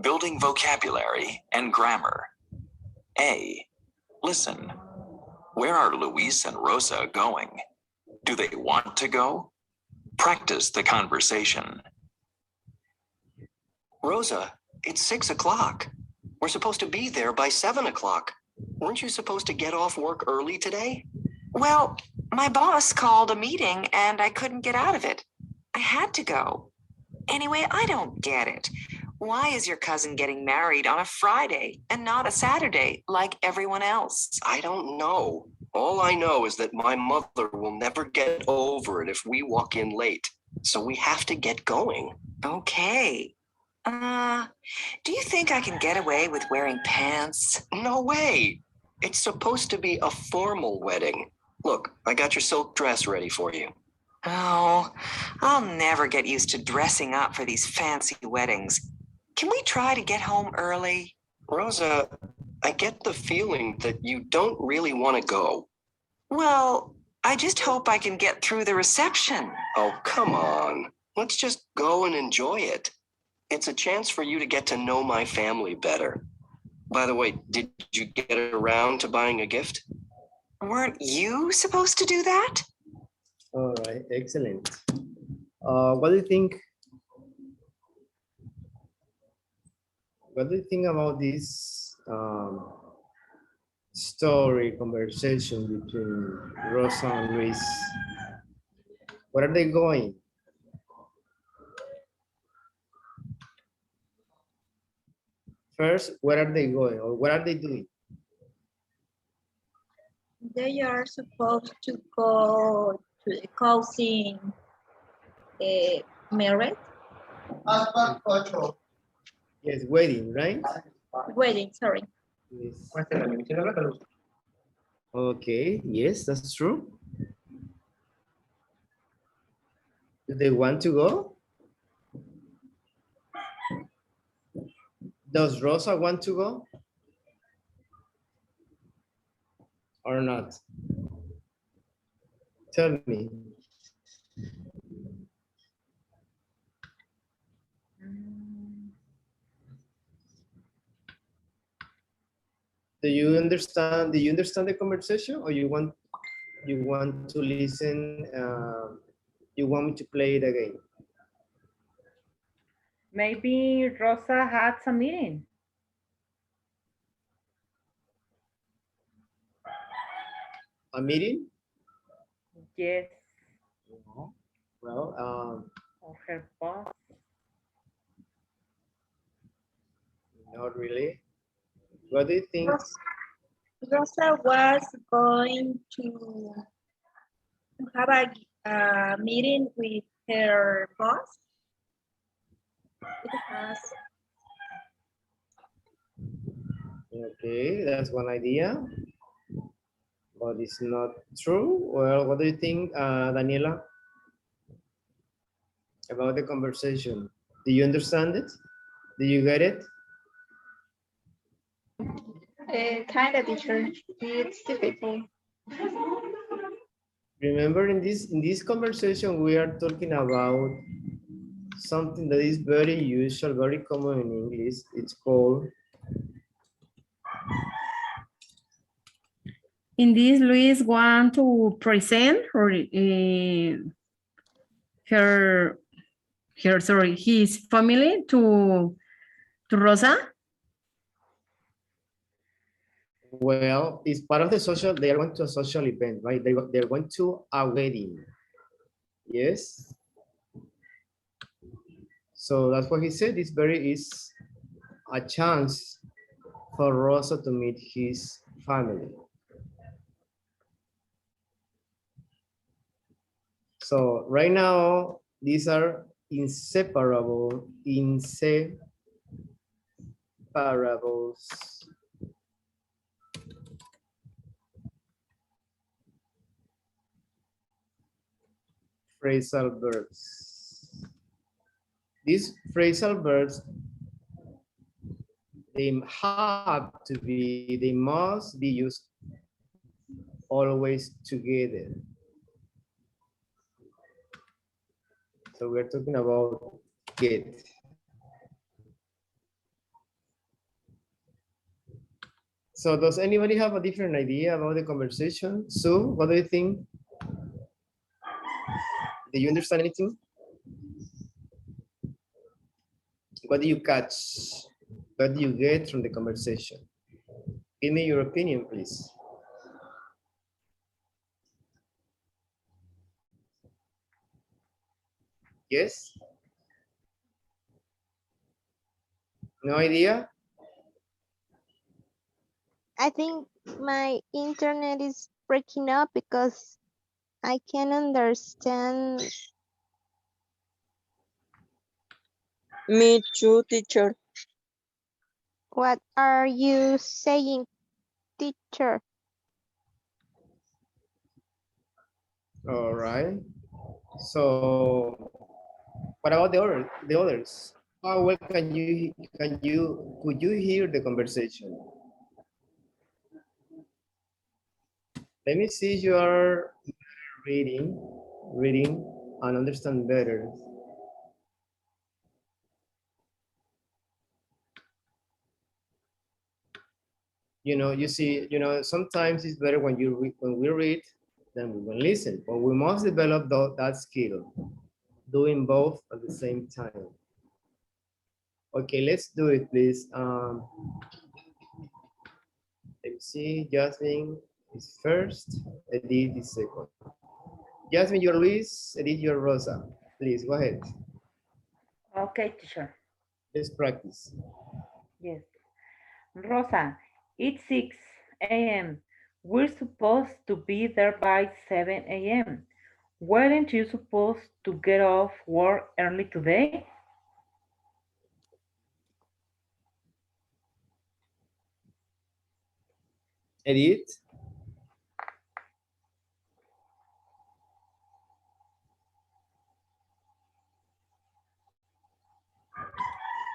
Building vocabulary and grammar. A. Listen. Where are Luis and Rosa going? Do they want to go? Practice the conversation. Rosa, it's 6 o'clock. We're supposed to be there by 7 o'clock. Weren't you supposed to get off work early today? Well, my boss called a meeting and I couldn't get out of it. I had to go. Anyway, I don't get it. Why is your cousin getting married on a Friday and not a Saturday like everyone else? I don't know. All I know is that my mother will never get over it if we walk in late. So we have to get going. Okay. Do you think I can get away with wearing pants? No way. It's supposed to be a formal wedding. Look, I got your silk dress ready for you. Oh, I'll never get used to dressing up for these fancy weddings. Can we try to get home early? Rosa, I get the feeling that you don't really want to go. Well, I just hope I can get through the reception. Oh, come on. Let's just go and enjoy it. It's a chance for you to get to know my family better. By the way, did you get around to buying a gift? Weren't you supposed to do that? All right, excellent. What do you think? What do you think about this story conversation between Rosa and Luis? Where are they going? First, where are they going or what are they doing? They are supposed to go to the cousin marriage. Yes, wedding, right? Wedding, sorry. Yes. Okay, yes, that's true. Do they want to go? Does Rosa want to go? Or not? Tell me. Do you understand the conversation or you want to listen, you want me to play it again? Maybe Rosa had some meeting. A meeting? Yes. Well, Or her boss. not really. What do you think? Rosa was going to have a meeting with her boss. Okay, that's one idea, but it's not true. Well, what do you think, Daniela, about the conversation? Do you understand it? Do you get it? Kind of, teacher. It's difficult. Remember, in this conversation, we are talking about something that is very usual, very common in English. It's called. In this, Luis want to present his family to Rosa. Well, it's part of the social, they are going to a social event, right? They're going to a wedding. Yes. So that's what he said. It's a chance for Rosa to meet his family. So right now, these are inseparable, inseparables. Phrasal verbs. These phrasal verbs, they have to be, they must be used always together. So we're talking about get. So does anybody have a different idea about the conversation? Sue, what do you think? Do you understand anything? What do you catch? What do you get from the conversation? Give me your opinion, please. Yes? No idea? I think my internet is breaking up because I can understand. Me too, teacher. What are you saying, teacher? All right. So what about the others? How well could you hear the conversation? Let me see if you are reading and understand better. You know, you see, you know, sometimes it's better when when we read than when we listen, but we must develop that skill, doing both at the same time. Okay, let's do it, please. Let me see, Jasmine is first, Edith is second. Jasmine, you're Luis, Edith, you're Rosa. Please, go ahead. Okay, teacher. Let's practice. Yes. Rosa, it's 6 a.m. We're supposed to be there by 7 a.m. Weren't you supposed to get off work early today? Edith?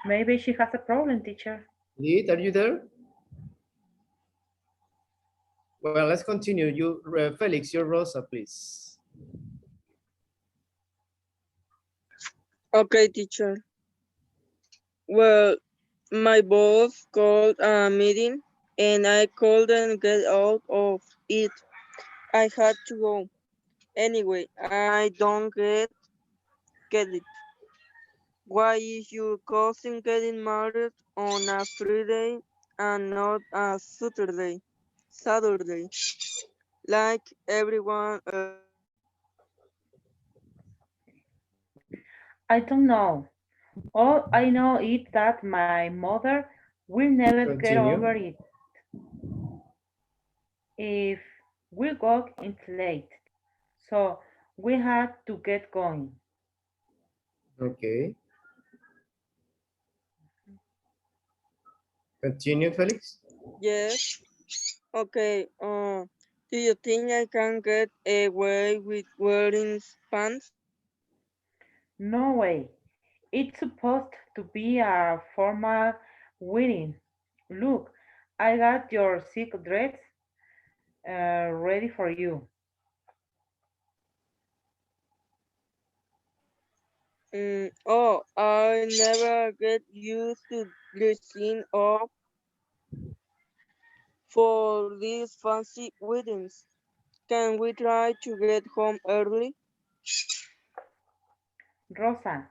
Maybe she has a problem, teacher. Edith, are you there? Well, let's continue. You, Felix, you're Rosa, please. Okay, teacher. Well, my boss called a meeting and I couldn't get out of it. I had to go. Anyway, I don't get it. Why is your cousin getting married on a Friday and not a Saturday, like everyone else? I don't know. All I know is that my mother will never get over Continue. it if we got in late. So we had to get going. Okay. Continue, Felix. Yes. Okay. Do you think I can get away with wearing pants? No way. It's supposed to be a formal wedding. Look, I got your silk dress ready for you. Oh, I never get used to dressing up for these fancy weddings. Can we try to get home early? Rosa,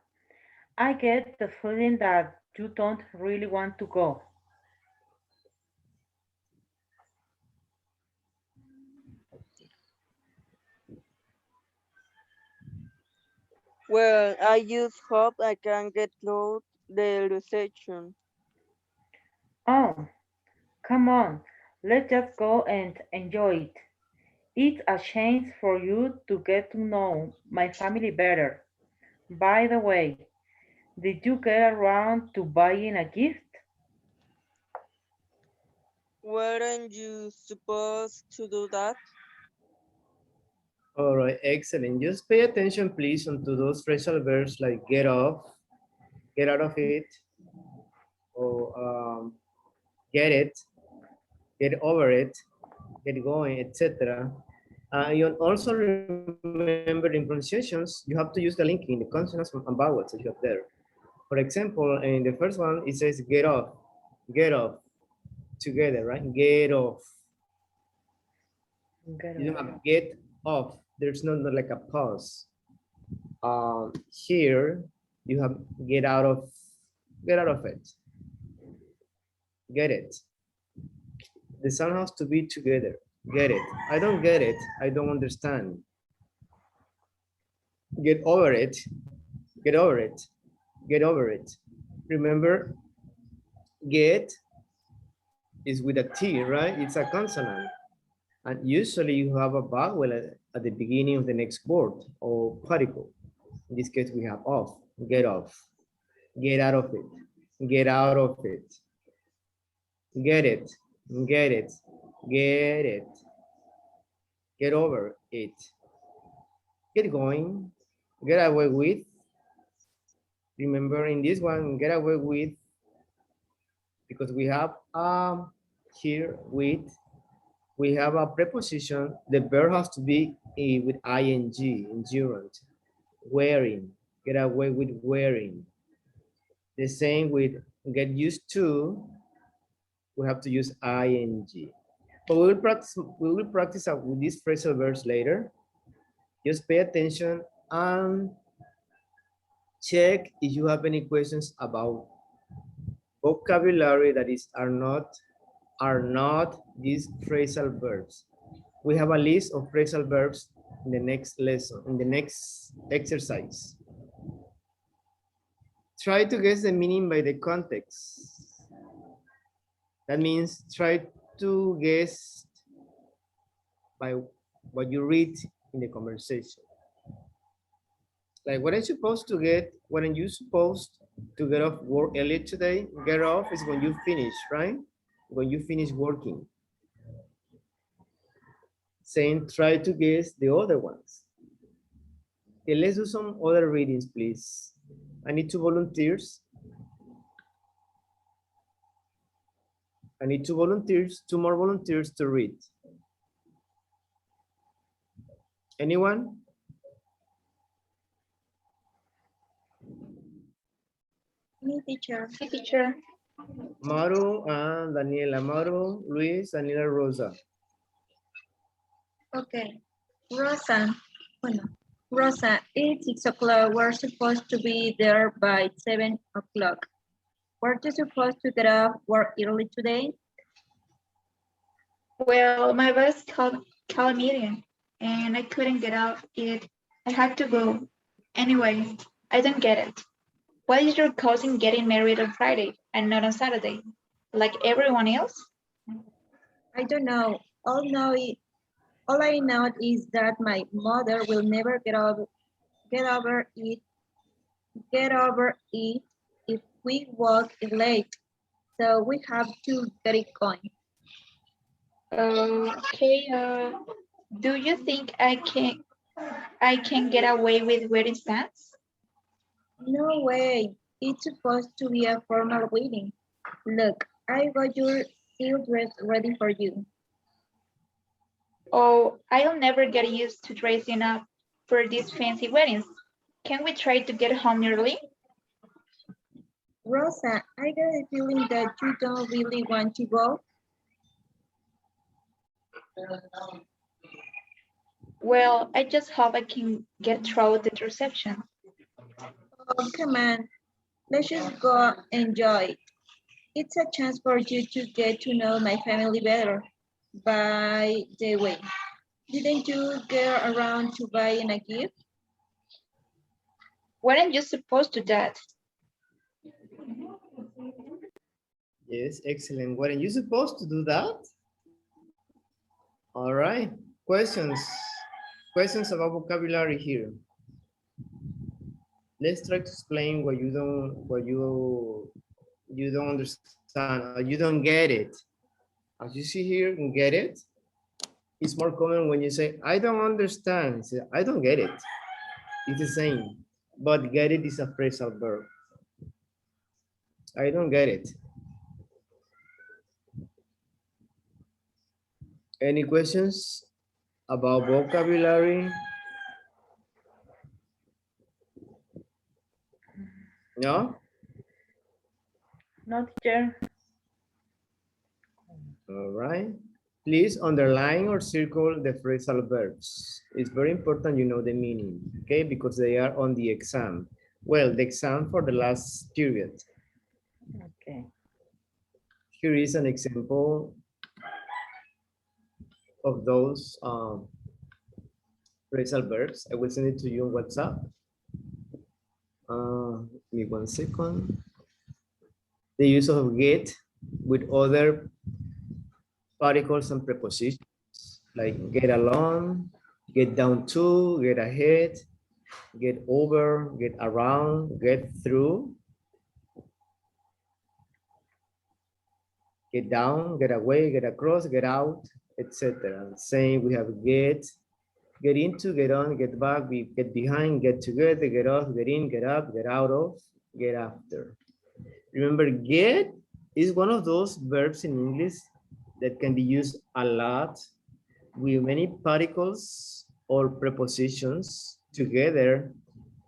I get the feeling that you don't really want to go. Well, I just hope I can get through the reception. Oh, come on, let's just go and enjoy it. It's a chance for you to get to know my family better. By the way, did you get around to buying a gift? Weren't you supposed to do that? All right, excellent. Just pay attention, please, onto those phrasal verbs like get off, get out of it, or get it, get over it, get going, etc. You also remember in pronunciations, you have to use the linking, the consonants and vowels that you have there. For example, in the first one, it says get off, together, right? Get off. You don't have get off. There's no like a pause. Here, you have get out of it. Get it. The sound has to be together. Get it. I don't get it. I don't understand. Get over it. Get over it. Get over it. Remember, get is with a T, right? It's a consonant. And usually you have a vowel at the beginning of the next word or particle. In this case, we have off, get off, get out of it, get out of it, get it, get it, get it, get over it, get going, get away with. Remember in this one, get away with, because we have here with, we have a preposition, the verb has to be with ing, endurance, wearing, get away with wearing. The same with get used to, we have to use ing. But we will practice with these phrasal verbs later. Just pay attention and check if you have any questions about vocabulary that is are not these phrasal verbs. We have a list of phrasal verbs in the next lesson, in the next exercise. Try to guess the meaning by the context. That means try to guess by what you read in the conversation. Like, what are you supposed to get? When are you supposed to get off work early today? Get off is when you finish, right? When you finish working. Saying try to guess the other ones. Okay, let's do some other readings, please. I need 2 volunteers. I need 2 volunteers, 2 more volunteers to read. Anyone? Me, teacher. Hey, teacher. Maru and Daniela. Maru, Luis, Daniela, Rosa. Okay. Rosa. Bueno. Rosa, it's 6 o'clock. We're supposed to be there by 7 o'clock. Were you supposed to get off work early today? Well, my boss called a meeting and I couldn't get out it. I had to go. Anyway, I don't get it. Why is your cousin getting married on Friday and not on Saturday, like everyone else? I don't know. All I know is that my mother will never get over it if we walk late. So we have to get it going. Okay, do you think I can get away with wearing pants? No way. It's supposed to be a formal wedding. Look, I got your silk dress ready for you. Oh, I'll never get used to dressing up for these fancy weddings. Can we try to get home early? Rosa, I get a feeling that you don't really want to go. Well, I just hope I can get through the reception. Oh, come on. Let's just go enjoy it. It's a chance for you to get to know my family better. By the way, didn't you get around to buying a gift? Weren't you supposed to that? Yes, excellent. Weren't you supposed to do that? All right. Questions about vocabulary here. Let's try to explain what you don't understand or you don't get it. As you see here, get it. It's more common when you say, I don't understand. Say, I don't get it. It's the same, but get it is a phrasal verb. I don't get it. Any questions about vocabulary? No? No, teacher. All right. Please underline or circle the phrasal verbs. It's very important you know the meaning, okay? Because they are on the exam. Well, the exam for the last period. Okay. Here is an example of those phrasal verbs. I will send it to you on WhatsApp. Give me 1 second. The use of get with other particles and prepositions like get along, get down to, get ahead, get over, get around, get through, get down, get away, get across, get out, etc. Same, we have get into, get on, get back, get behind, get together, get off, get in, get up, get out of, get after. Remember, get is one of those verbs in English that can be used a lot with many particles or prepositions together,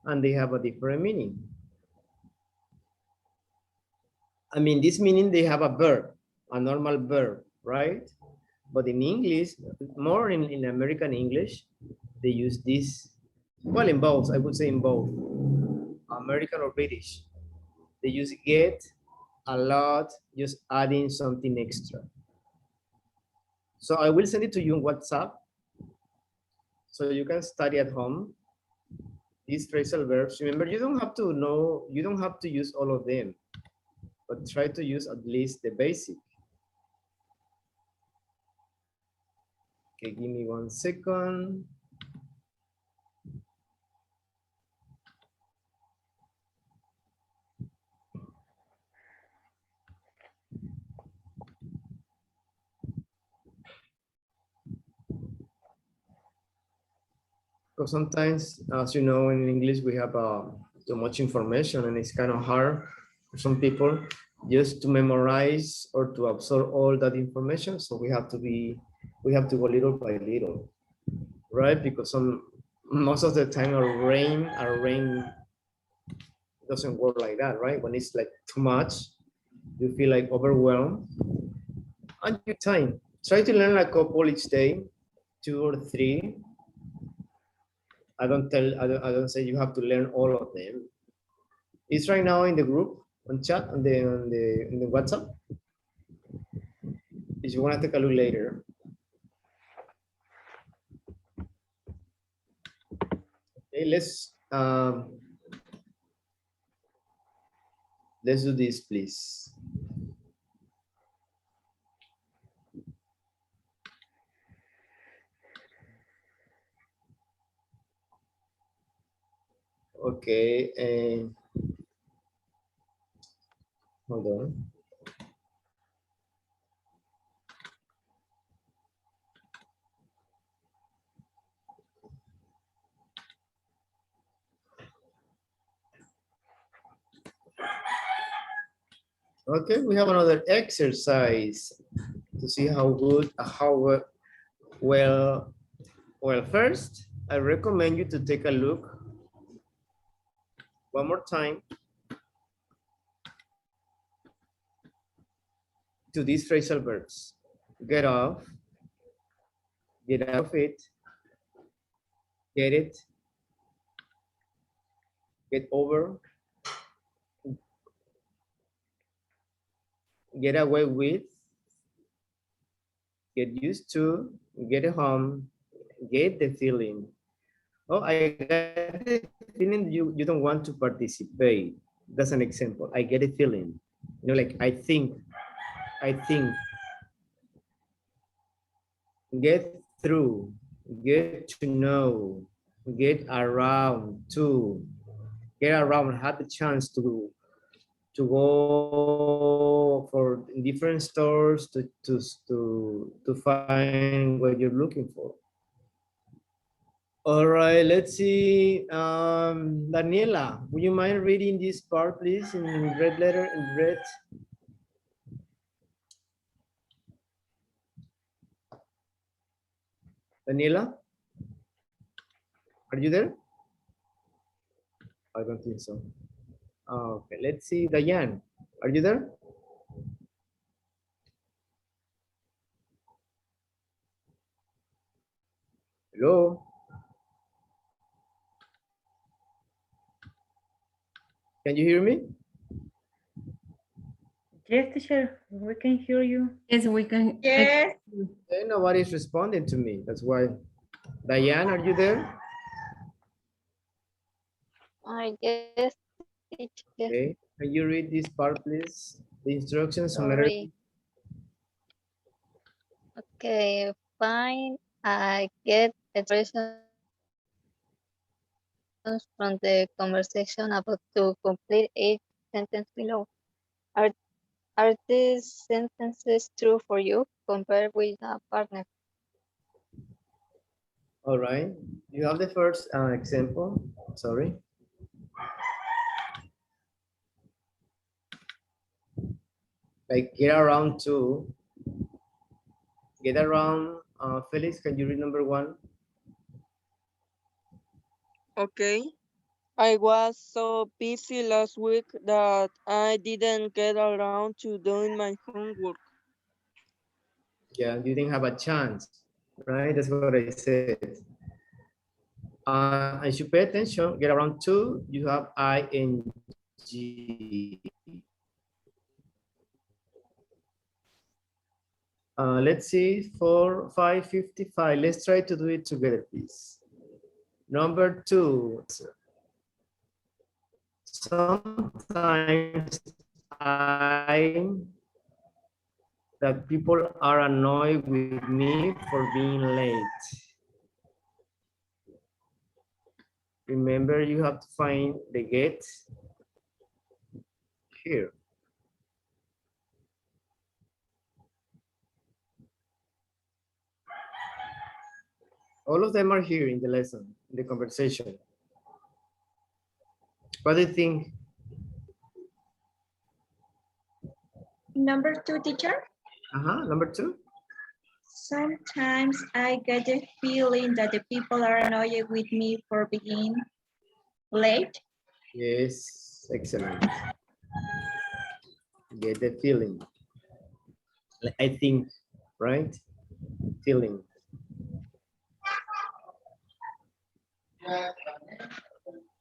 and they have a different meaning. I mean, this meaning they have a verb, a normal verb, right? But in English, more in American English, they use this, well, in both, I would say in both, American or British. They use get a lot, just adding something extra. So I will send it to you on WhatsApp so you can study at home these phrasal verbs. Remember, you don't have to know, you don't have to use all of them, but try to use at least the basic. Okay, give me 1 second. Because sometimes, as you know, in English, we have too much information and it's kind of hard for some people just to memorize or to absorb all that information. So we have to go little by little, right? Because most of the time our brain doesn't work like that, right? When it's like too much, you feel like overwhelmed. And your time, try to learn a couple each day, 2 or 3. I don't say you have to learn all of them. It's right now in the group, on chat, in the WhatsApp. If you want to take a look later. Okay, let's do this, please. Okay, and hold on. Okay, we have another exercise to see how good, well, first, I recommend you to take a look one more time to these phrasal verbs. Get off, get out of it, get it, get over, get away with, get used to, get home, get the feeling. Oh, I got the feeling you don't want to participate. That's an example. I get a feeling. You know, like I think. Get through. get to know, get around to, get around, have the chance to go for different stores to find what you're looking for. All right, let's see. Daniela, would you mind reading this part, please, in red letter, in red? Daniela, are you there? I don't think so. Okay, let's see. Diane, are you there? Hello? Can you hear me? Yes, teacher, we can hear you. Yes, we can. Yes. Okay, nobody's responding to me. That's why. Diane, are you there? Yes, teacher. Okay. Can you read this part, please? The instructions. Sorry. Okay, fine. I get expressions from the conversation about to complete each sentence below. Are these sentences true for you compared with a partner? All right. You have the first example. Sorry. Like get around to. Get around. Felix, can you read number 1? Okay. I was so busy last week that I didn't get around to doing my homework. Yeah, you didn't have a chance, right? That's what I said. I should pay attention. Get around to. You have ing. Let's see for 555. Let's try to do it together, please. Number 2. Sometimes that people are annoyed with me for being late. Remember, you have to find the get here. All of them are here in the lesson, in the conversation. What do you think? Number 2, teacher. Number 2. Sometimes I get the feeling that the people are annoyed with me for being late. Yes, excellent. Get the feeling. I think, right? Feeling.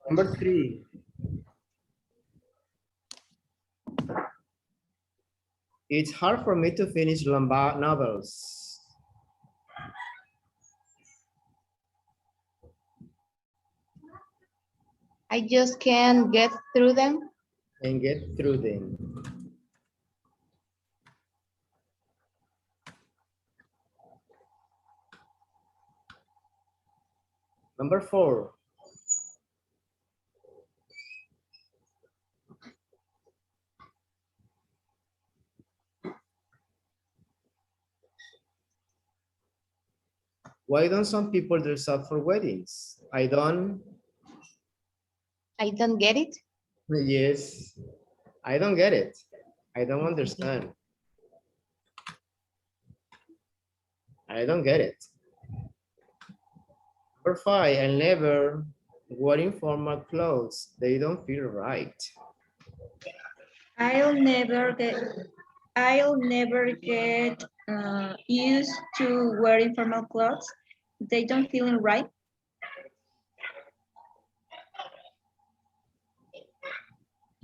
Number 3. It's hard for me to finish Lombard novels. I just can't get through them. And get through them. Number 4. Why don't some people dress up for weddings? I don't get it. Yes, I don't get it. I don't understand. I don't get it. Number 5, I never wearing formal clothes. They don't feel right. I'll never get used to wearing formal clothes. They don't feel right.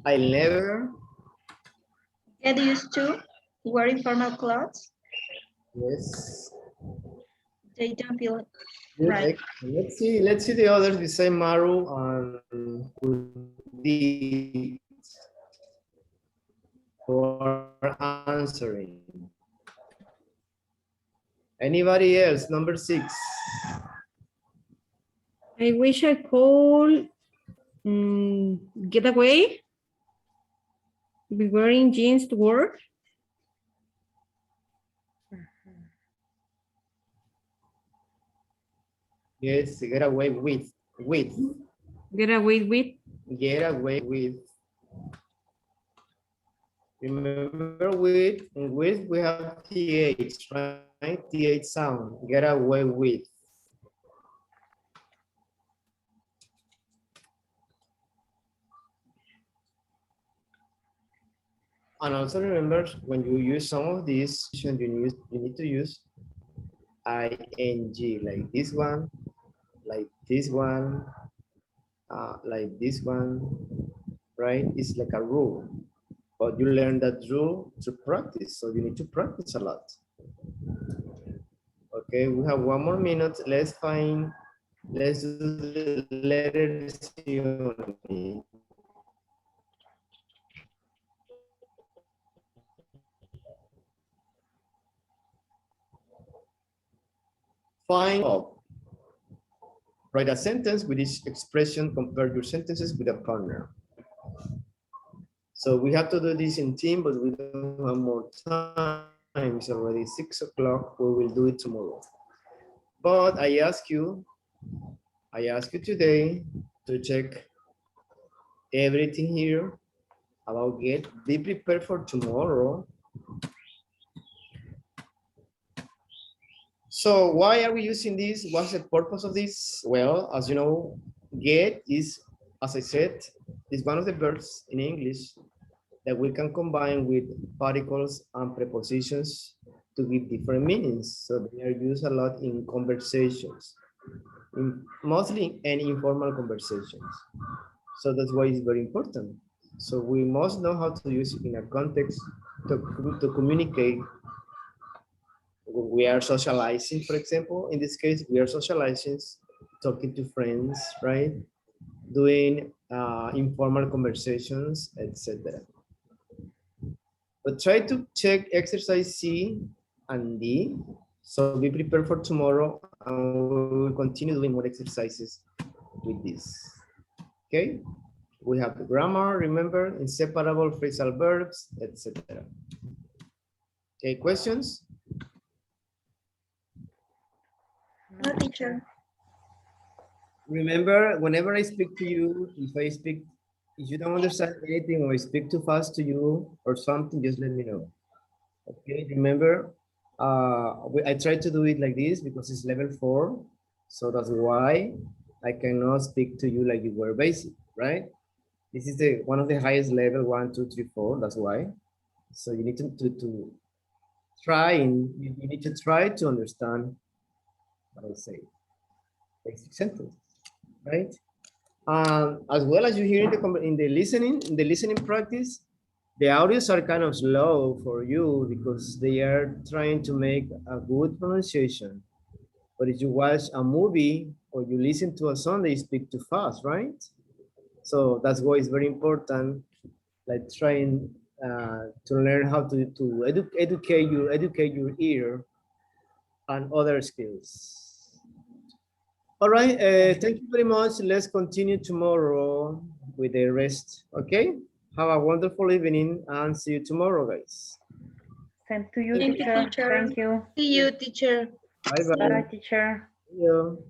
I'll never get used to wearing formal clothes. Yes. They don't feel Good. right. Let's see the others beside Maru and Udit for answering. Anybody else? Number 6. I wish I could get away. Be wearing jeans to work. Yes, get away with. Get away with. Get away with. Remember with we have TH, right? TH sound. Get away with. And also remember when you use some of these, you need to use ing, like this one, like this one, like this one, right? It's like a rule, but you learn that rule to practice, so you need to practice a lot. Okay, we have 1 more minute. Let's do the letter C only. Find up. Write a sentence with each expression. Compare your sentences with a partner. So we have to do this in team, but we don't have more time. It's already 6 o'clock. We will do it tomorrow. But I ask you today to check everything here about get. Be prepared for tomorrow. So why are we using this? What's the purpose of this? Well, as you know, get is, as I said, is one of the verbs in English that we can combine with particles and prepositions to give different meanings. So they are used a lot in conversations, mostly in informal conversations. So that's why it's very important. So we must know how to use it in a context to communicate. We are socializing, for example. In this case, we are socializing, talking to friends, right? Doing informal conversations, etc. But try to check exercise C and D. So be prepared for tomorrow, and we will continue doing more exercises with this. Okay? We have the grammar, remember, inseparable phrasal verbs, etc. Okay, questions? No, teacher. Remember, whenever I speak to you, if you don't understand anything or I speak too fast to you or something, just let me know. Okay, remember, I try to do it like this because it's level 4. So that's why I cannot speak to you like you were basic, right? This is one of the highest level, 1, 2, 3, 4. That's why. So you need to try, and you need to try to understand what I say. Basic sentence, right? As well as you hear in the listening practice, the audios are kind of slow for you because they are trying to make a good pronunciation. But if you watch a movie or you listen to a song, they speak too fast, right? So that's why it's very important, like trying to learn how to educate your ear and other skills. All right, thank you very much. Let's continue tomorrow with the rest, okay? Have a wonderful evening and see you tomorrow, guys. Same to you, Thank you, teacher. teacher. Thank you. See you, teacher. Bye-bye. Bye, teacher. See you.